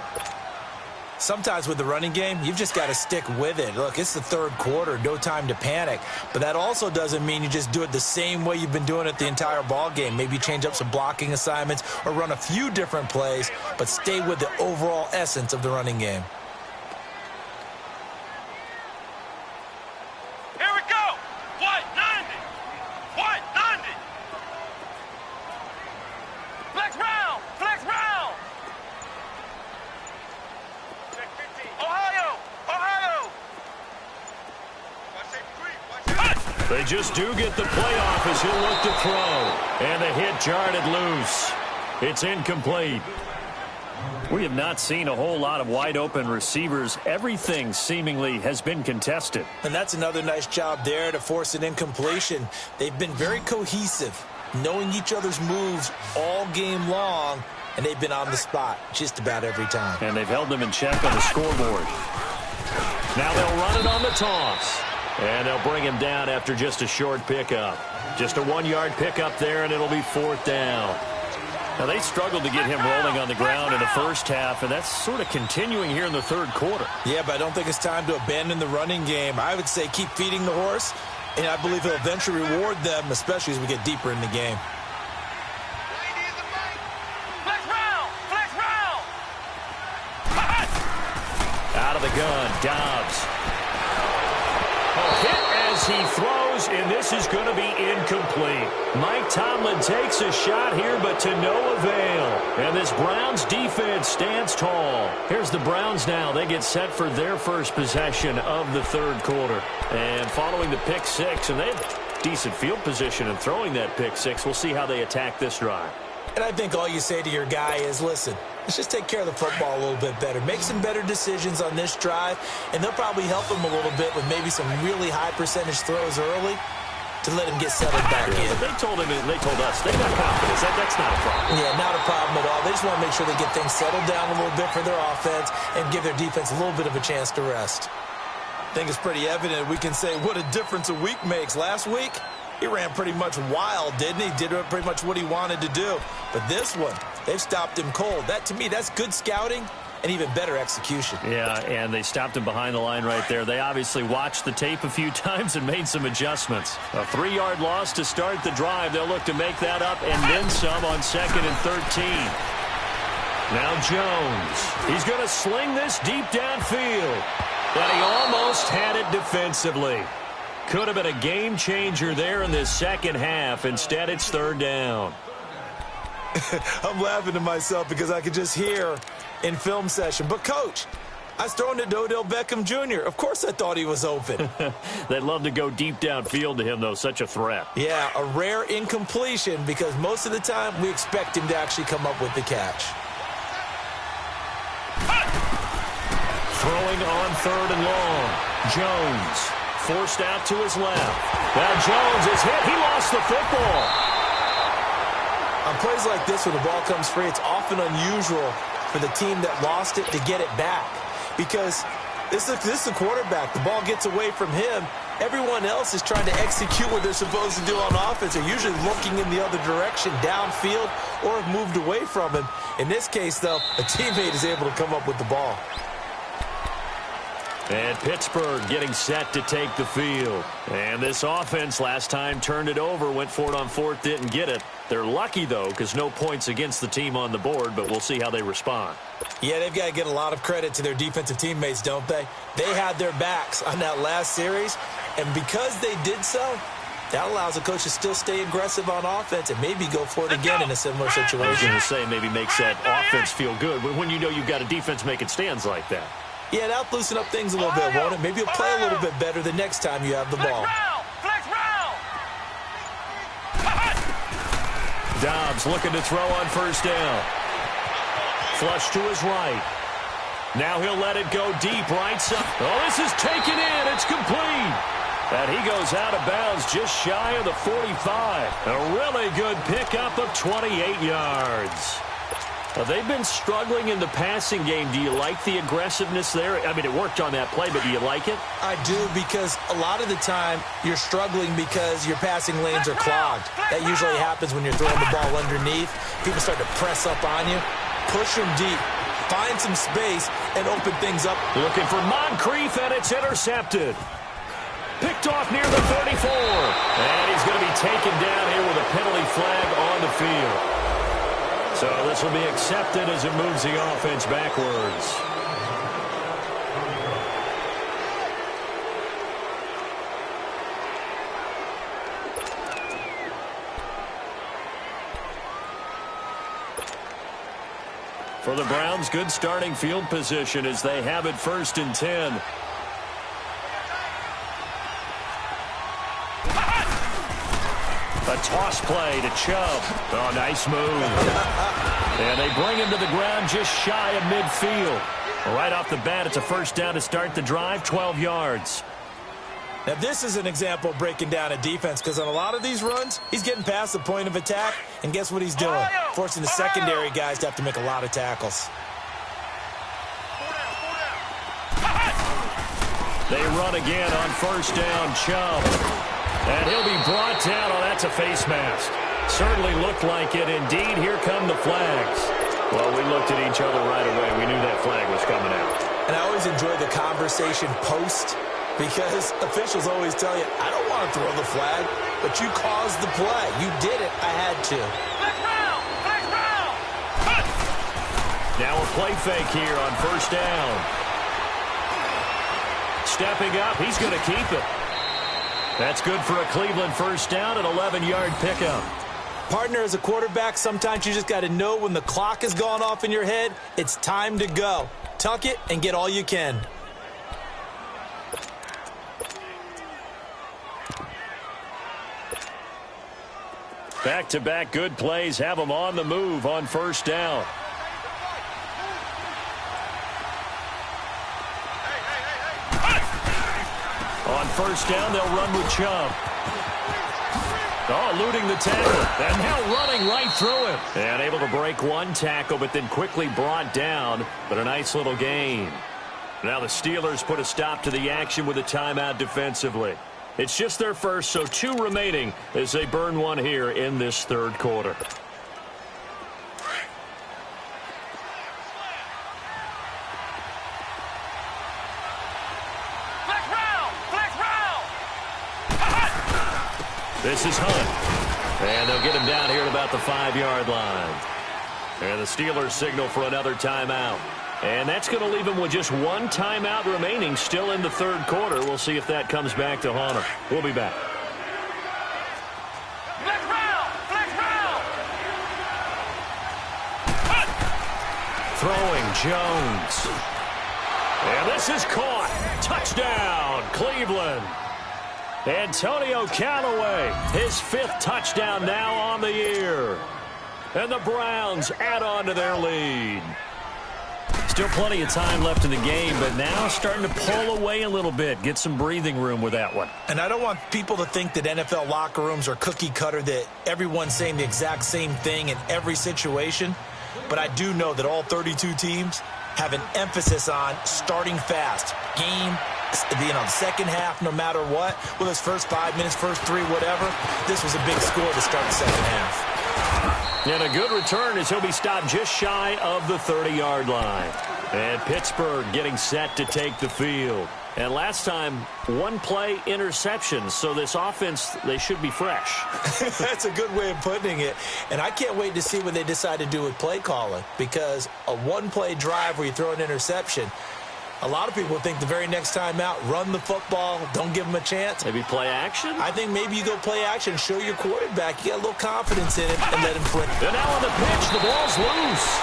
Sometimes with the running game, you've just got to stick with it. Look, it's the third quarter, no time to panic. But that also doesn't mean you just do it the same way you've been doing it the entire ball game. Maybe change up some blocking assignments or run a few different plays, but stay with the overall essence of the running game. They just do get the playoff as he'll look to throw. And the hit jarred it loose. It's incomplete. We have not seen a whole lot of wide-open receivers. Everything seemingly has been contested. And that's another nice job there to force an incompletion. They've been very cohesive, knowing each other's moves all game long, and they've been on the spot just about every time. And they've held them in check on the scoreboard. Now they'll run it on the toss. And they'll bring him down after just a short pickup. Just a 1-yard pickup there, and it'll be 4th down. Now, they struggled to get him rolling on the ground in the first half, and that's sort of continuing here in the third quarter. Yeah, but I don't think it's time to abandon the running game. I would say keep feeding the horse, and I believe he'll eventually reward them, especially as we get deeper in the game. Out of the gun, Dobbs. Hit as he throws, and this is going to be incomplete. Mike Tomlin takes a shot here, but to no avail. And this Browns defense stands tall. Here's the Browns now. They get set for their first possession of the third quarter. And following the pick six, and they have decent field position in throwing that pick six. We'll see how they attack this drive. And I think all you say to your guy is, listen, let's just take care of the football a little bit better. Make some better decisions on this drive, and they'll probably help him a little bit with maybe some really high percentage throws early to let him get settled back in. But they told us they got confidence. That's not a problem. Yeah, not a problem at all. They just want to make sure they get things settled down a little bit for their offense and give their defense a little bit of a chance to rest. I think it's pretty evident. We can say what a difference a week makes. Last week, he ran pretty much wild, didn't he? Did pretty much what he wanted to do. But this one, they've stopped him cold. That, to me, that's good scouting and even better execution. Yeah, and they stopped him behind the line right there. They obviously watched the tape a few times and made some adjustments. A 3-yard loss to start the drive. They'll look to make that up and then some on 2nd and 13. Now Jones. He's going to sling this deep downfield. But he almost had it defensively. Could have been a game changer there in this second half. Instead, it's 3rd down. I'm laughing to myself because I could just hear in film session. But, Coach, I was throwing to Odell Beckham Jr. Of course I thought he was open. They'd love to go deep downfield to him, though. Such a threat. Yeah, a rare incompletion because most of the time we expect him to actually come up with the catch. Throwing on 3rd and long. Jones forced out to his left. Now Jones is hit. He lost the football. On plays like this where the ball comes free, it's often unusual for the team that lost it to get it back. Because this is the quarterback. The ball gets away from him. Everyone else is trying to execute what they're supposed to do on offense. They're usually looking in the other direction, downfield, or have moved away from him. In this case, though, a teammate is able to come up with the ball. And Pittsburgh getting set to take the field. And this offense last time turned it over, went for it on 4th, didn't get it. They're lucky, though, because no points against the team on the board, but we'll see how they respond. Yeah, they've got to get a lot of credit to their defensive teammates, don't they? They had their backs on that last series, and because they did so, that allows the coach to still stay aggressive on offense and maybe go for it again in a similar situation. I was going to say maybe makes that offense feel good, but when you know you've got a defense making stands like that. Yeah, that'll loosen up things a little bit, won't it? Maybe you'll play a little bit better the next time you have the ball. Dobbs looking to throw on 1st down. Flush to his right. Now he'll let it go deep right side. Oh, this is taken in. It's complete. And he goes out of bounds just shy of the 45. A really good pickup of 28 yards. They've been struggling in the passing game. Do you like the aggressiveness there? I mean, it worked on that play, but do you like it? I do, because a lot of the time you're struggling because your passing lanes are clogged. That usually happens when you're throwing the ball underneath. People start to press up on you. Push them deep. Find some space and open things up. Looking for Moncrief, and it's intercepted. Picked off near the 34. And he's going to be taken down here with a penalty flag on the field. So this will be accepted as it moves the offense backwards. For the Browns, good starting field position as they have it 1st and 10. A toss play to Chubb. Oh, nice move. And they bring him to the ground just shy of midfield. Right off the bat, it's a 1st down to start the drive, 12 yards. Now, this is an example of breaking down a defense, because on a lot of these runs, he's getting past the point of attack, and guess what he's doing? Forcing the secondary guys to have to make a lot of tackles. They run again on 1st down, Chubb. And he'll be brought down. Oh, that's a face mask. Certainly looked like it. Indeed, here come the flags. Well, we looked at each other right away. We knew that flag was coming out. And I always enjoy the conversation post, because officials always tell you, I don't want to throw the flag, but you caused the play. You did it. I had to. Now a play fake here on 1st down. Stepping up, he's going to keep it. That's good for a Cleveland 1st down, an 11-yard pickup. Partner, as a quarterback, sometimes you just got to know when the clock has gone off in your head, it's time to go. Tuck it and get all you can. Back-to-back good plays have them on the move on 1st down. On 1st down, they'll run with Chubb. Oh, eluding the tackle. And now running right through him. And able to break one tackle, but then quickly brought down. But a nice little gain. Now the Steelers put a stop to the action with a timeout defensively. It's just their first, so 2 remaining as they burn one here in this 3rd quarter. This is Hunt. And they'll get him down here at about the 5-yard line. And the Steelers signal for another timeout. And that's going to leave him with just 1 timeout remaining still in the 3rd quarter. We'll see if that comes back to haunt him. We'll be back. Throwing Jones. And this is caught. Touchdown, Cleveland. Antonio Callaway, his 5th touchdown now on the year. And the Browns add on to their lead. Still plenty of time left in the game, but now starting to pull away a little bit. Get some breathing room with that one. And I don't want people to think that NFL locker rooms are cookie cutter, that everyone's saying the exact same thing in every situation. But I do know that all 32 teams have an emphasis on starting fast. Game, the second half, no matter what. Well, those first 5 minutes, first 3, whatever. This was a big score to start the second half. And a good return as he'll be stopped just shy of the 30-yard line. And Pittsburgh getting set to take the field. And last time, 1-play interception. So this offense, they should be fresh. That's a good way of putting it. And I can't wait to see what they decide to do with play calling. Because a 1-play drive where you throw an interception, a lot of people think the very next time out, run the football, don't give them a chance. Maybe play action? I think maybe you go play action, show your quarterback. You got a little confidence in him and let him flip. And now on the pitch, the ball's loose.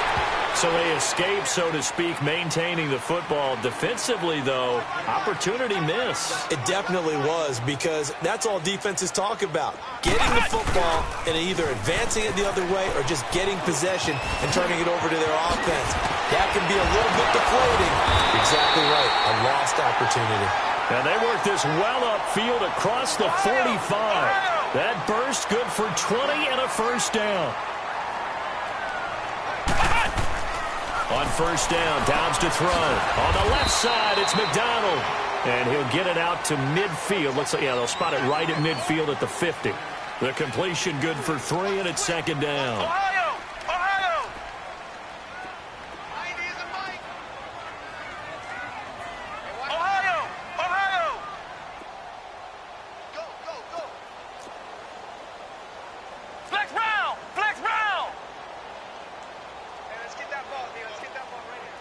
So they escape, so to speak, maintaining the football. Defensively, though, opportunity miss. It definitely was, because that's all defenses talk about. Getting the football and either advancing it the other way or just getting possession and turning it over to their offense. That can be a little bit deflating. Exactly right. A lost opportunity. And they work this well upfield across the 45. That burst good for 20 and a first down. On first down, Dobbs to throw. On the left side, it's McDonald. And he'll get it out to midfield. Looks like, yeah, they'll spot it right at midfield at the 50. The completion good for 3, and it's second down. Ohio! Ohio! Ohio! Ohio! Go, go, go. Flex round! Flex round! Hey, let's get that ball here. Let's get that ball right here.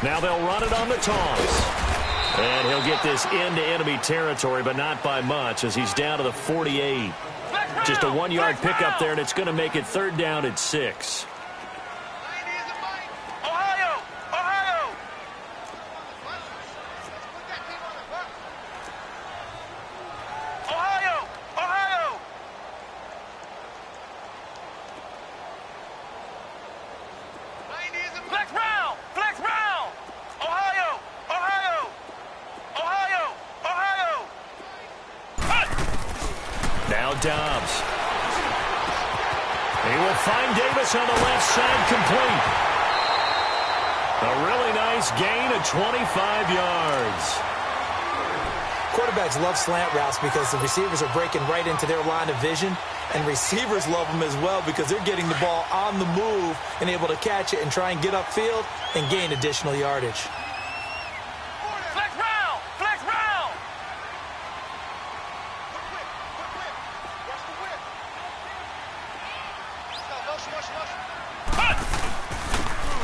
Now they'll run it on the toss. And he'll get this into enemy territory, but not by much, as he's down to the 48. Just a 1-yard pickup there, and it's going to make it 3rd down at 6. Ohio! Ohio! Ohio! Ohio! Flex round! Flex round! Ohio! Ohio! Ohio! Ohio! Now Dobbs. He will find Davis on the left side, complete. A really nice gain of 25 yards. Quarterbacks love slant routes because the receivers are breaking right into their line of vision, and receivers love them as well because they're getting the ball on the move and able to catch it and try and get upfield and gain additional yardage. Flex round! Flex round!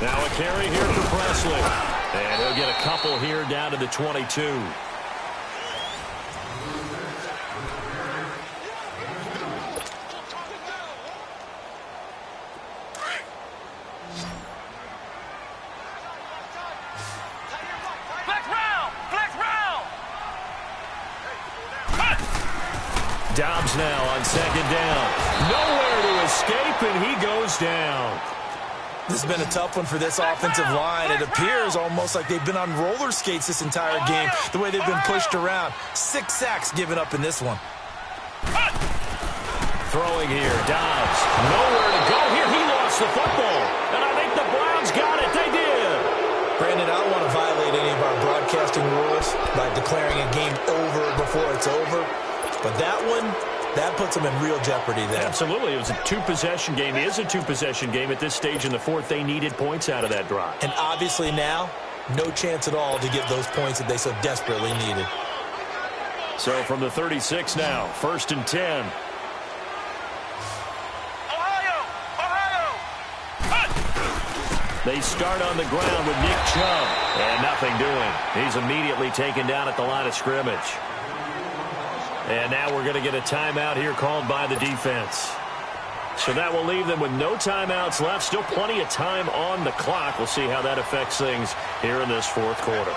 Now a carry here for Presley. And he'll get a couple here down to the 22. Flex round! Flex round! Dobbs now on second down. Nowhere to escape, and he goes down. This has been a tough one for this offensive line. It appears almost like they've been on roller skates this entire game, the way they've been pushed around. 6 sacks given up in this one. Throwing here, Dobbs. Nowhere to go here. He lost the football. And I think the Browns got it. They did. Brandon, I don't want to violate any of our broadcasting rules by declaring a game over before it's over. But that one, that puts them in real jeopardy there. Absolutely. It was a 2-possession game. It is a 2-possession game at this stage in the 4th. They needed points out of that drive. And obviously now, no chance at all to get those points that they so desperately needed. So from the 36 now, 1st and 10. Ohio! Ohio! They start on the ground with Nick Chubb. And nothing doing. He's immediately taken down at the line of scrimmage. And now we're going to get a timeout here called by the defense. So that will leave them with no timeouts left. Still plenty of time on the clock. We'll see how that affects things here in this fourth quarter.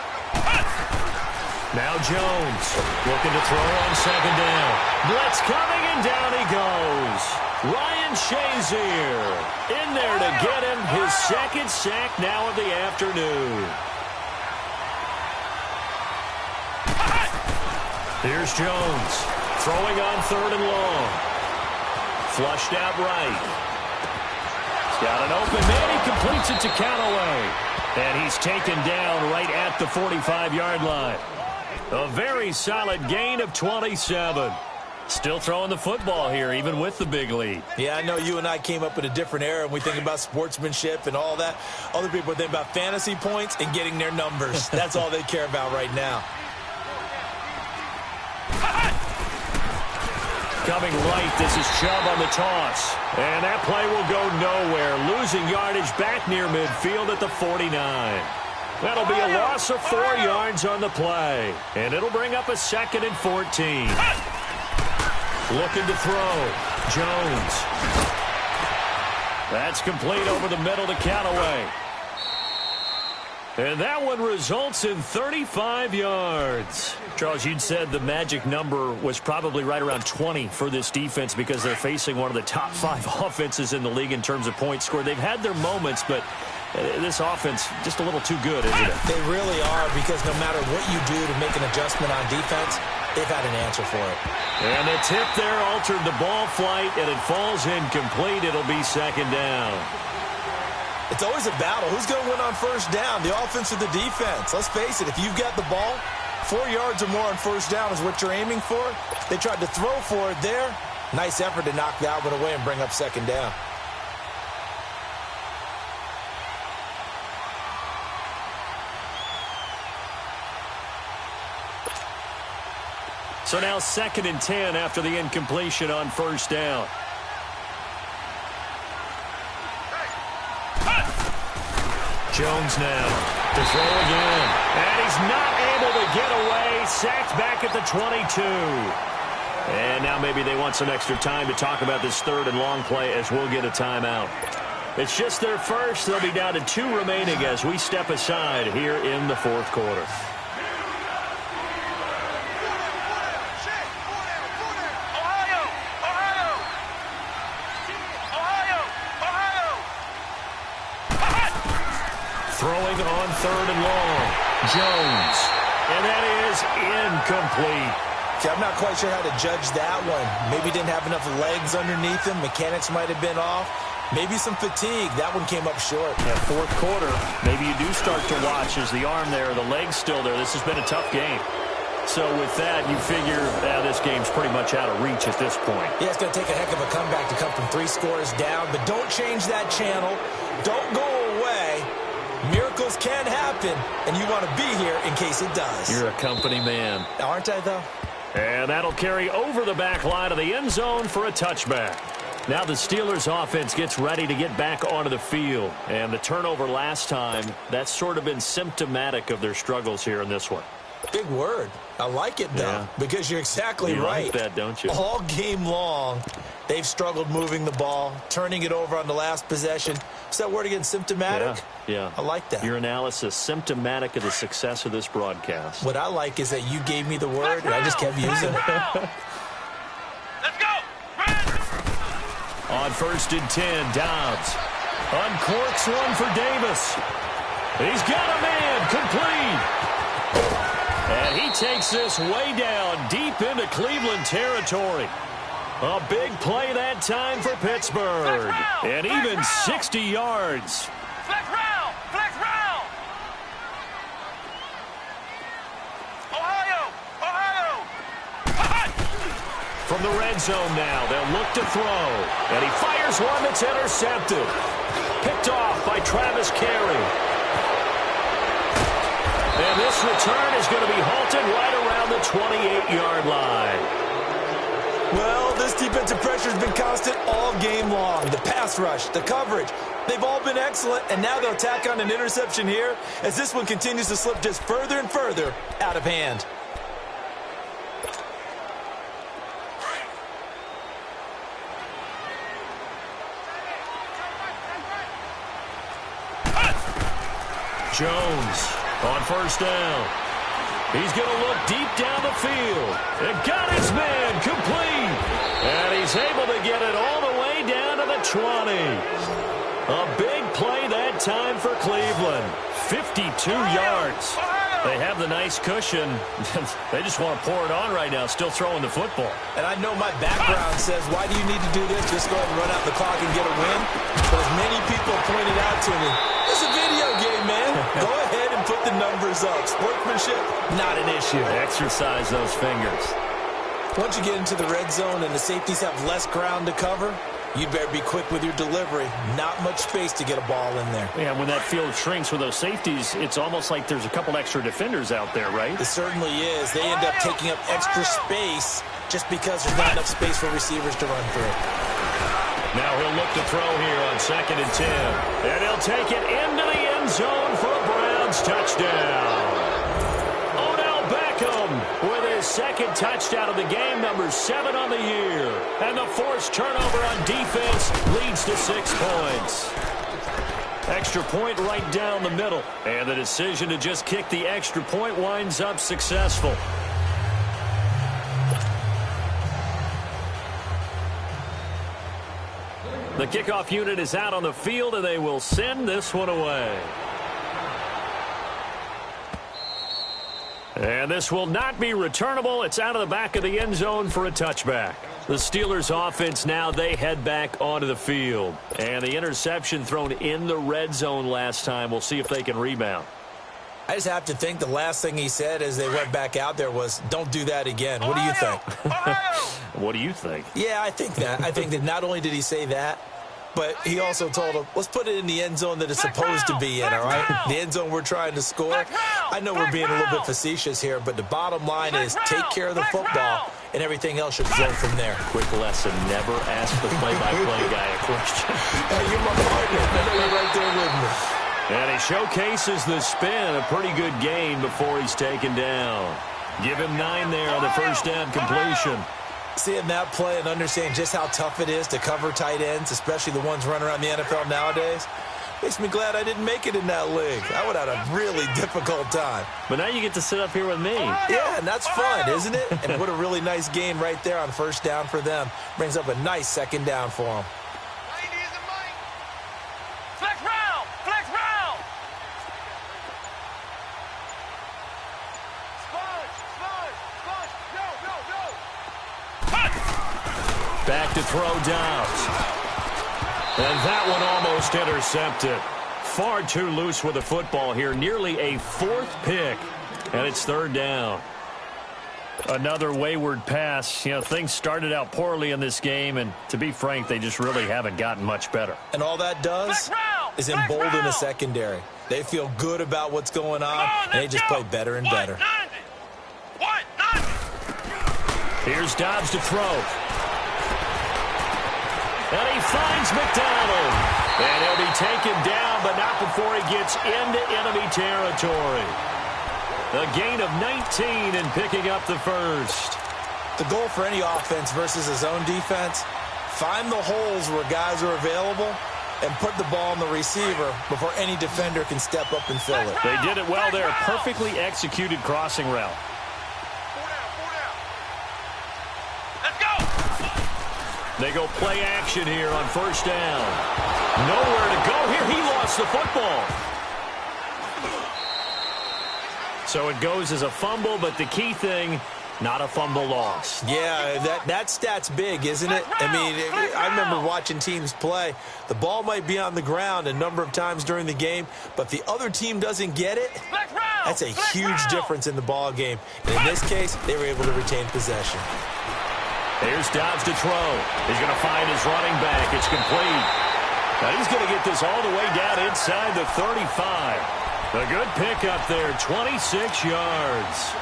Now Jones looking to throw on second down. Blitz coming, and down he goes. Ryan Shazier in there to get him his second sack now of the afternoon. Here's Jones throwing on third and long. Flushed out right. He's got an open man. He completes it to Callaway. And he's taken down right at the 45-yard line. A very solid gain of 27. Still throwing the football here, even with the big lead. Yeah, I know you and I came up in a different era, and we think about sportsmanship and all that. Other people think about fantasy points and getting their numbers. That's all they care about right now. Coming right, this is Chubb on the toss. And that play will go nowhere. Losing yardage back near midfield at the 49. That'll be a loss of 4 yards on the play. And it'll bring up a 2nd and 14. Looking to throw. Jones. That's complete over the middle to Callaway. And that one results in 35 yards. Charles, you'd said the magic number was probably right around 20 for this defense because they're facing one of the top 5 offenses in the league in terms of points scored. They've had their moments, but this offense just a little too good, isn't it? They really are, because no matter what you do to make an adjustment on defense, they've had an answer for it. And the tip there altered the ball flight, and it falls incomplete. It'll be 2nd down. It's always a battle. Who's going to win on first down, the offense or the defense? Let's face it, if you've got the ball, 4 yards or more on first down is what you're aiming for. They tried to throw for it there. Nice effort to knock that one away and bring up 2nd down. So now 2nd and 10 after the incompletion on first down. Jones now to throw again. And he's not able to get away. Sacked back at the 22. And now maybe they want some extra time to talk about this 3rd and long play as we'll get a timeout. It's just their first. They'll be down to 2 remaining as we step aside here in the fourth quarter. Throwing on 3rd and long. Jones. And that is incomplete. See, I'm not quite sure how to judge that one. Maybe didn't have enough legs underneath him. Mechanics might have been off. Maybe some fatigue. That one came up short. Yeah, fourth quarter, maybe you do start to watch as the arm there, the leg's still there. This has been a tough game. So with that, you figure this game's pretty much out of reach at this point. Yeah, it's going to take a heck of a comeback to come from 3 scores down. But don't change that channel. Don't go away. Miracles can happen, and you want to be here in case it does. You're a company man. Aren't I, though? And that'll carry over the back line of the end zone for a touchback. Now the Steelers offense gets ready to get back onto the field. And the turnover last time, that's sort of been symptomatic of their struggles here in this one. Big word. I like it, though, because you're exactly right. You like that, don't you? All game long, they've struggled moving the ball, turning it over on the last possession. Is that word again, symptomatic? Yeah. I like that. Your analysis, symptomatic of the success of this broadcast. What I like is that you gave me the word, and I just kept using it. Let's go! On 1st and 10, Dobbs uncorks one for Davis. He's got a man, complete. And he takes this way down deep into Cleveland territory. A big play that time for Pittsburgh. And even 60 yards. Flex round! Flex round! Ohio! From the red zone now, they'll look to throw. And he fires one that's intercepted. Picked off by Travis Carey. And this return is going to be halted right around the 28-yard line. Well, this defensive pressure has been constant all game long. The pass rush, the coverage, they've all been excellent, and now they'll tack on an interception here as this one continues to slip just further and further out of hand. Jones on first down. He's going to look deep down the field. And got his man complete. And he's able to get it all the way down to the 20. A big play that time for Cleveland. 52 yards. They have the nice cushion. They just want to pour it on right now, still throwing the football. And I know my background says, why do you need to do this? Just go ahead and run out the clock and get a win. But as many people pointed out to me, it's a video game, man. Go ahead and put the numbers up. Sportsmanship, not an issue. Exercise those fingers. Once you get into the red zone and the safeties have less ground to cover, you better be quick with your delivery. Not much space to get a ball in there. Yeah, when that field shrinks with those safeties, it's almost like there's a couple extra defenders out there, right? It certainly is. They end up taking up extra space just because there's not enough space for receivers to run through. Now he'll look to throw here on 2nd and 10. And he'll take it into the end zone for a Browns touchdown. With his second touchdown of the game, number 7 on the year. And the forced turnover on defense leads to 6 points. Extra point right down the middle. And the decision to just kick the extra point winds up successful. The kickoff unit is out on the field, and they will send this one away. And this will not be returnable. It's out of the back of the end zone for a touchback. The Steelers offense now, they head back onto the field. And the interception thrown in the red zone last time. We'll see if they can rebound. I just have to think the last thing he said as they went back out there was, don't do that again. What do you think? What do you think? Yeah, I think that. I think that not only did he say that, but he also told him, let's put it in the end zone that it's supposed to be in, all right? The end zone we're trying to score. I know we're being a little bit facetious here, but the bottom line is take care of the football, and everything else should flow from there. Quick lesson, never ask the play-by-play guy a question. Hey, you're my partner. I know you're right there with me. And he showcases the spin, a pretty good gain before he's taken down. Give him 9 there on the first down completion. Seeing that play and understanding just how tough it is to cover tight ends, especially the ones running around the NFL nowadays, makes me glad I didn't make it in that league. I would have had a really difficult time. But now you get to sit up here with me. Yeah, and that's fun, isn't it? And what a really nice gain right there on first down for them. Brings up a nice second down for them. Flex round! Flex round! Back to throw Downs. And that one almost intercepted. Far too loose with the football here. Nearly a 4th pick. And it's 3rd down. Another wayward pass. You know, things started out poorly in this game, and to be frank, they just really haven't gotten much better. And all that does is embolden the secondary. They feel good about what's going on, and they just play better and better. Here's Dobbs to throw. And he finds McDonald. And he'll be taken down, but not before he gets into enemy territory. A gain of 19 and picking up the first. The goal for any offense versus a zone defense, find the holes where guys are available and put the ball on the receiver before any defender can step up and fill it. They did it well there. Perfectly executed crossing route. They go play action here on first down. Nowhere to go here. He lost the football. So it goes as a fumble, but the key thing, not a fumble loss. Yeah, that stat's big, isn't it? I mean, I remember watching teams play. The ball might be on the ground a number of times during the game, but the other team doesn't get it. That's a huge difference in the ball game. And in this case, they were able to retain possession. Here's Dobbs to throw. He's going to find his running back. It's complete. Now he's going to get this all the way down inside the 35. A good pickup there, 26 yards.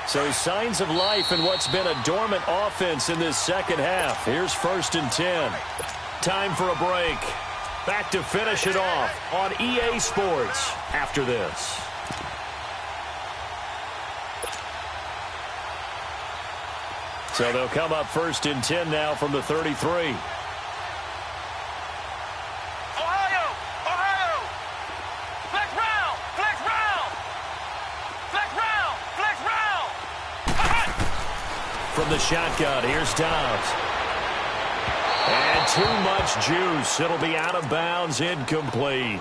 So signs of life in what's been a dormant offense in this second half. Here's 1st and 10. Time for a break. Back to finish it off on EA Sports after this. So they'll come up 1st and 10 now from the 33. From the shotgun, here's Dobbs. And too much juice. It'll be out of bounds, incomplete.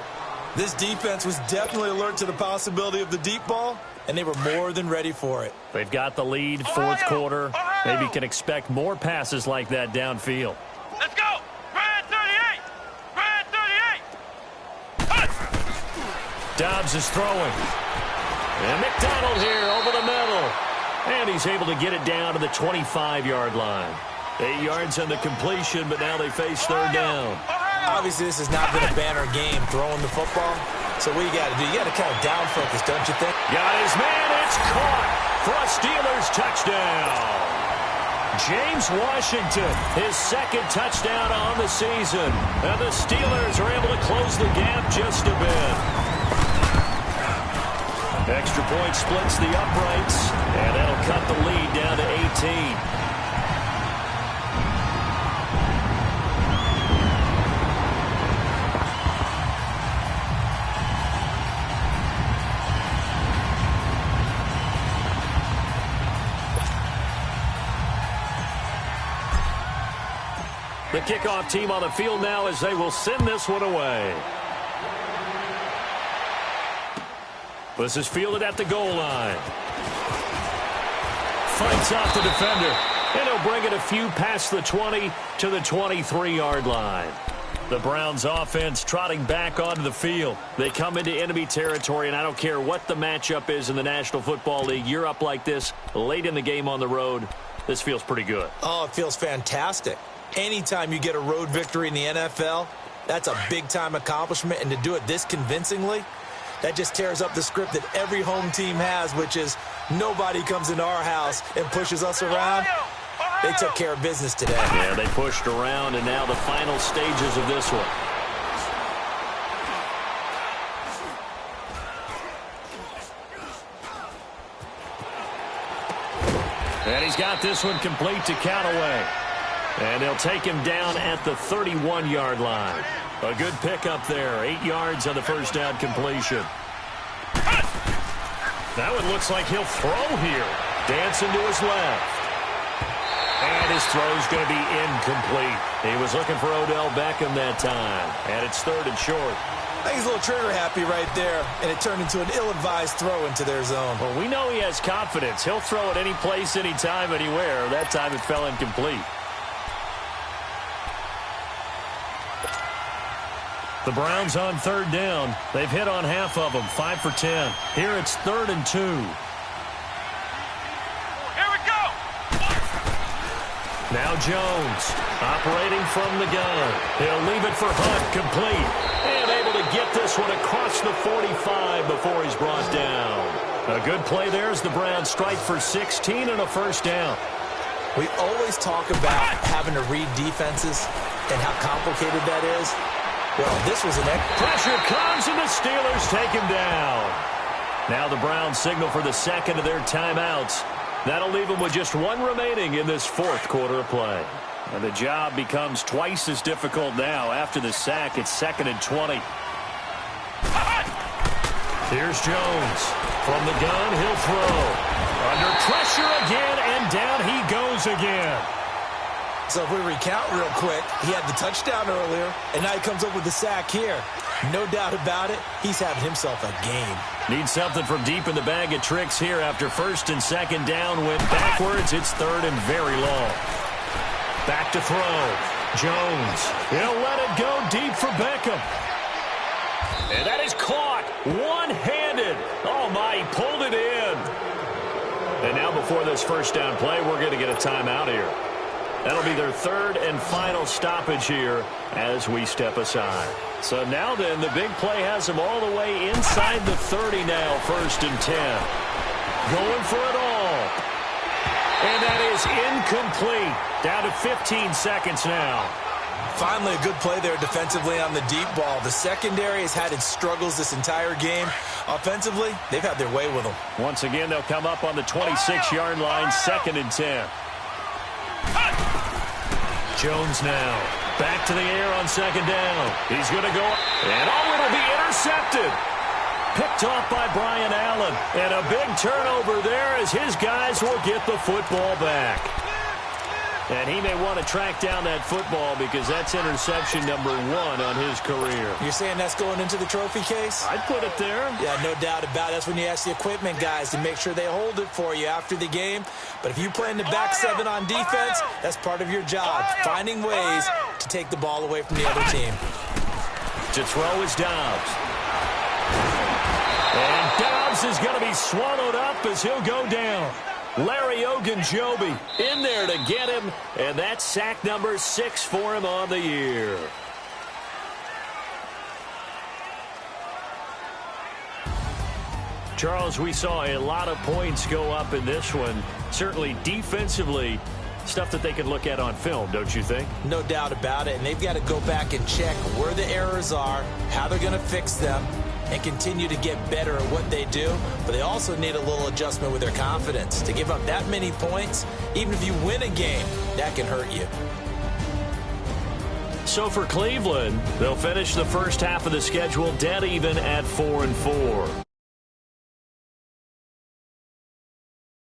This defense was definitely alert to the possibility of the deep ball, and they were more than ready for it. They've got the lead, fourth quarter. Maybe can expect more passes like that downfield. Let's go! Red 38! Red 38! Dobbs is throwing. And McDonald here over the middle. And he's able to get it down to the 25-yard line. 8 yards on the completion, but now they face third down. Obviously, this has not been a banner game throwing the football. So what you got to do, you got to kind of down focus, don't you think? Got his man. It's caught for a Steelers touchdown. James Washington, his second touchdown on the season. And the Steelers are able to close the gap just a bit. Extra point splits the uprights, and that'll cut the lead down to 18. The kickoff team on the field now as they will send this one away. This is fielded at the goal line. Fights off the defender. And he'll bring it a few past the 20 to the 23-yard line. The Browns offense trotting back onto the field. They come into enemy territory, and I don't care what the matchup is in the National Football League. You're up like this late in the game on the road. This feels pretty good. Oh, it feels fantastic. Anytime you get a road victory in the NFL, that's a big-time accomplishment. And to do it this convincingly, that just tears up the script that every home team has, which is nobody comes into our house and pushes us around. They took care of business today. Yeah, they pushed around, and now the final stages of this one. And he's got this one complete to Callaway. And they'll take him down at the 31-yard line. A good pickup there. 8 yards on the first down completion. That one looks like he'll throw here. Dancing to his left. And his throw's going to be incomplete. He was looking for Odell Beckham that time. And it's third and short. I think he's a little trigger happy right there, and it turned into an ill-advised throw into their zone. Well, we know he has confidence. He'll throw it any place, anytime, anywhere. That time it fell incomplete. The Browns on third down. They've hit on half of them, 5 for 10. Here it's 3rd and 2. Here we go! Now Jones, operating from the gun. He'll leave it for Hunt, complete. And able to get this one across the 45 before he's brought down. A good play there as the Browns strike for 16 and a first down. We always talk about having to read defenses and how complicated that is. Well, this was an pressure comes, and the Steelers take him down. Now the Browns signal for the second of their timeouts. That'll leave them with just one remaining in this fourth quarter of play. And the job becomes twice as difficult now. After the sack, it's 2nd and 20. Here's Jones. From the gun, he'll throw. Under pressure again, and down he goes again. So if we recount real quick, he had the touchdown earlier, and now he comes up with the sack here. No doubt about it, he's having himself a game. Needs something from deep in the bag of tricks here after 1st and 2nd down. Went backwards. It's 3rd and very long. Back to throw. Jones. He'll let it go deep for Beckham. And that is caught one-handed. Oh, my, he pulled it in. And now before this first down play, we're going to get a timeout here. That'll be their 3rd and final stoppage here as we step aside. So now then, the big play has them all the way inside the 30 now, 1st and 10. Going for it all. And that is incomplete. Down to 15 seconds now. Finally, a good play there defensively on the deep ball. The secondary has had its struggles this entire game. Offensively, they've had their way with them. Once again, they'll come up on the 26-yard line, 2nd and 10. Jones now. Back to the air on second down. He's going to go. And it'll be intercepted. Picked off by Brian Allen. And a big turnover there as his guys will get the football back. And he may want to track down that football because that's interception number 1 on his career. You're saying that's going into the trophy case? I'd put it there. Yeah, no doubt about it. That's when you ask the equipment guys to make sure they hold it for you after the game. But if you play in the back 7 on defense, that's part of your job, finding ways to take the ball away from the other team. To throw is Dobbs. And Dobbs is going to be swallowed up as he'll go down. Larry Ogunjobi in there to get him, and that's sack number 6 for him on the year. Charles, we saw a lot of points go up in this one. Certainly defensively, stuff that they can look at on film, don't you think? No doubt about it, and they've got to go back and check where the errors are, how they're going to fix them, and continue to get better at what they do. But they also need a little adjustment with their confidence. To give up that many points, even if you win a game, that can hurt you. So for Cleveland, they'll finish the first half of the schedule dead even at 4-4.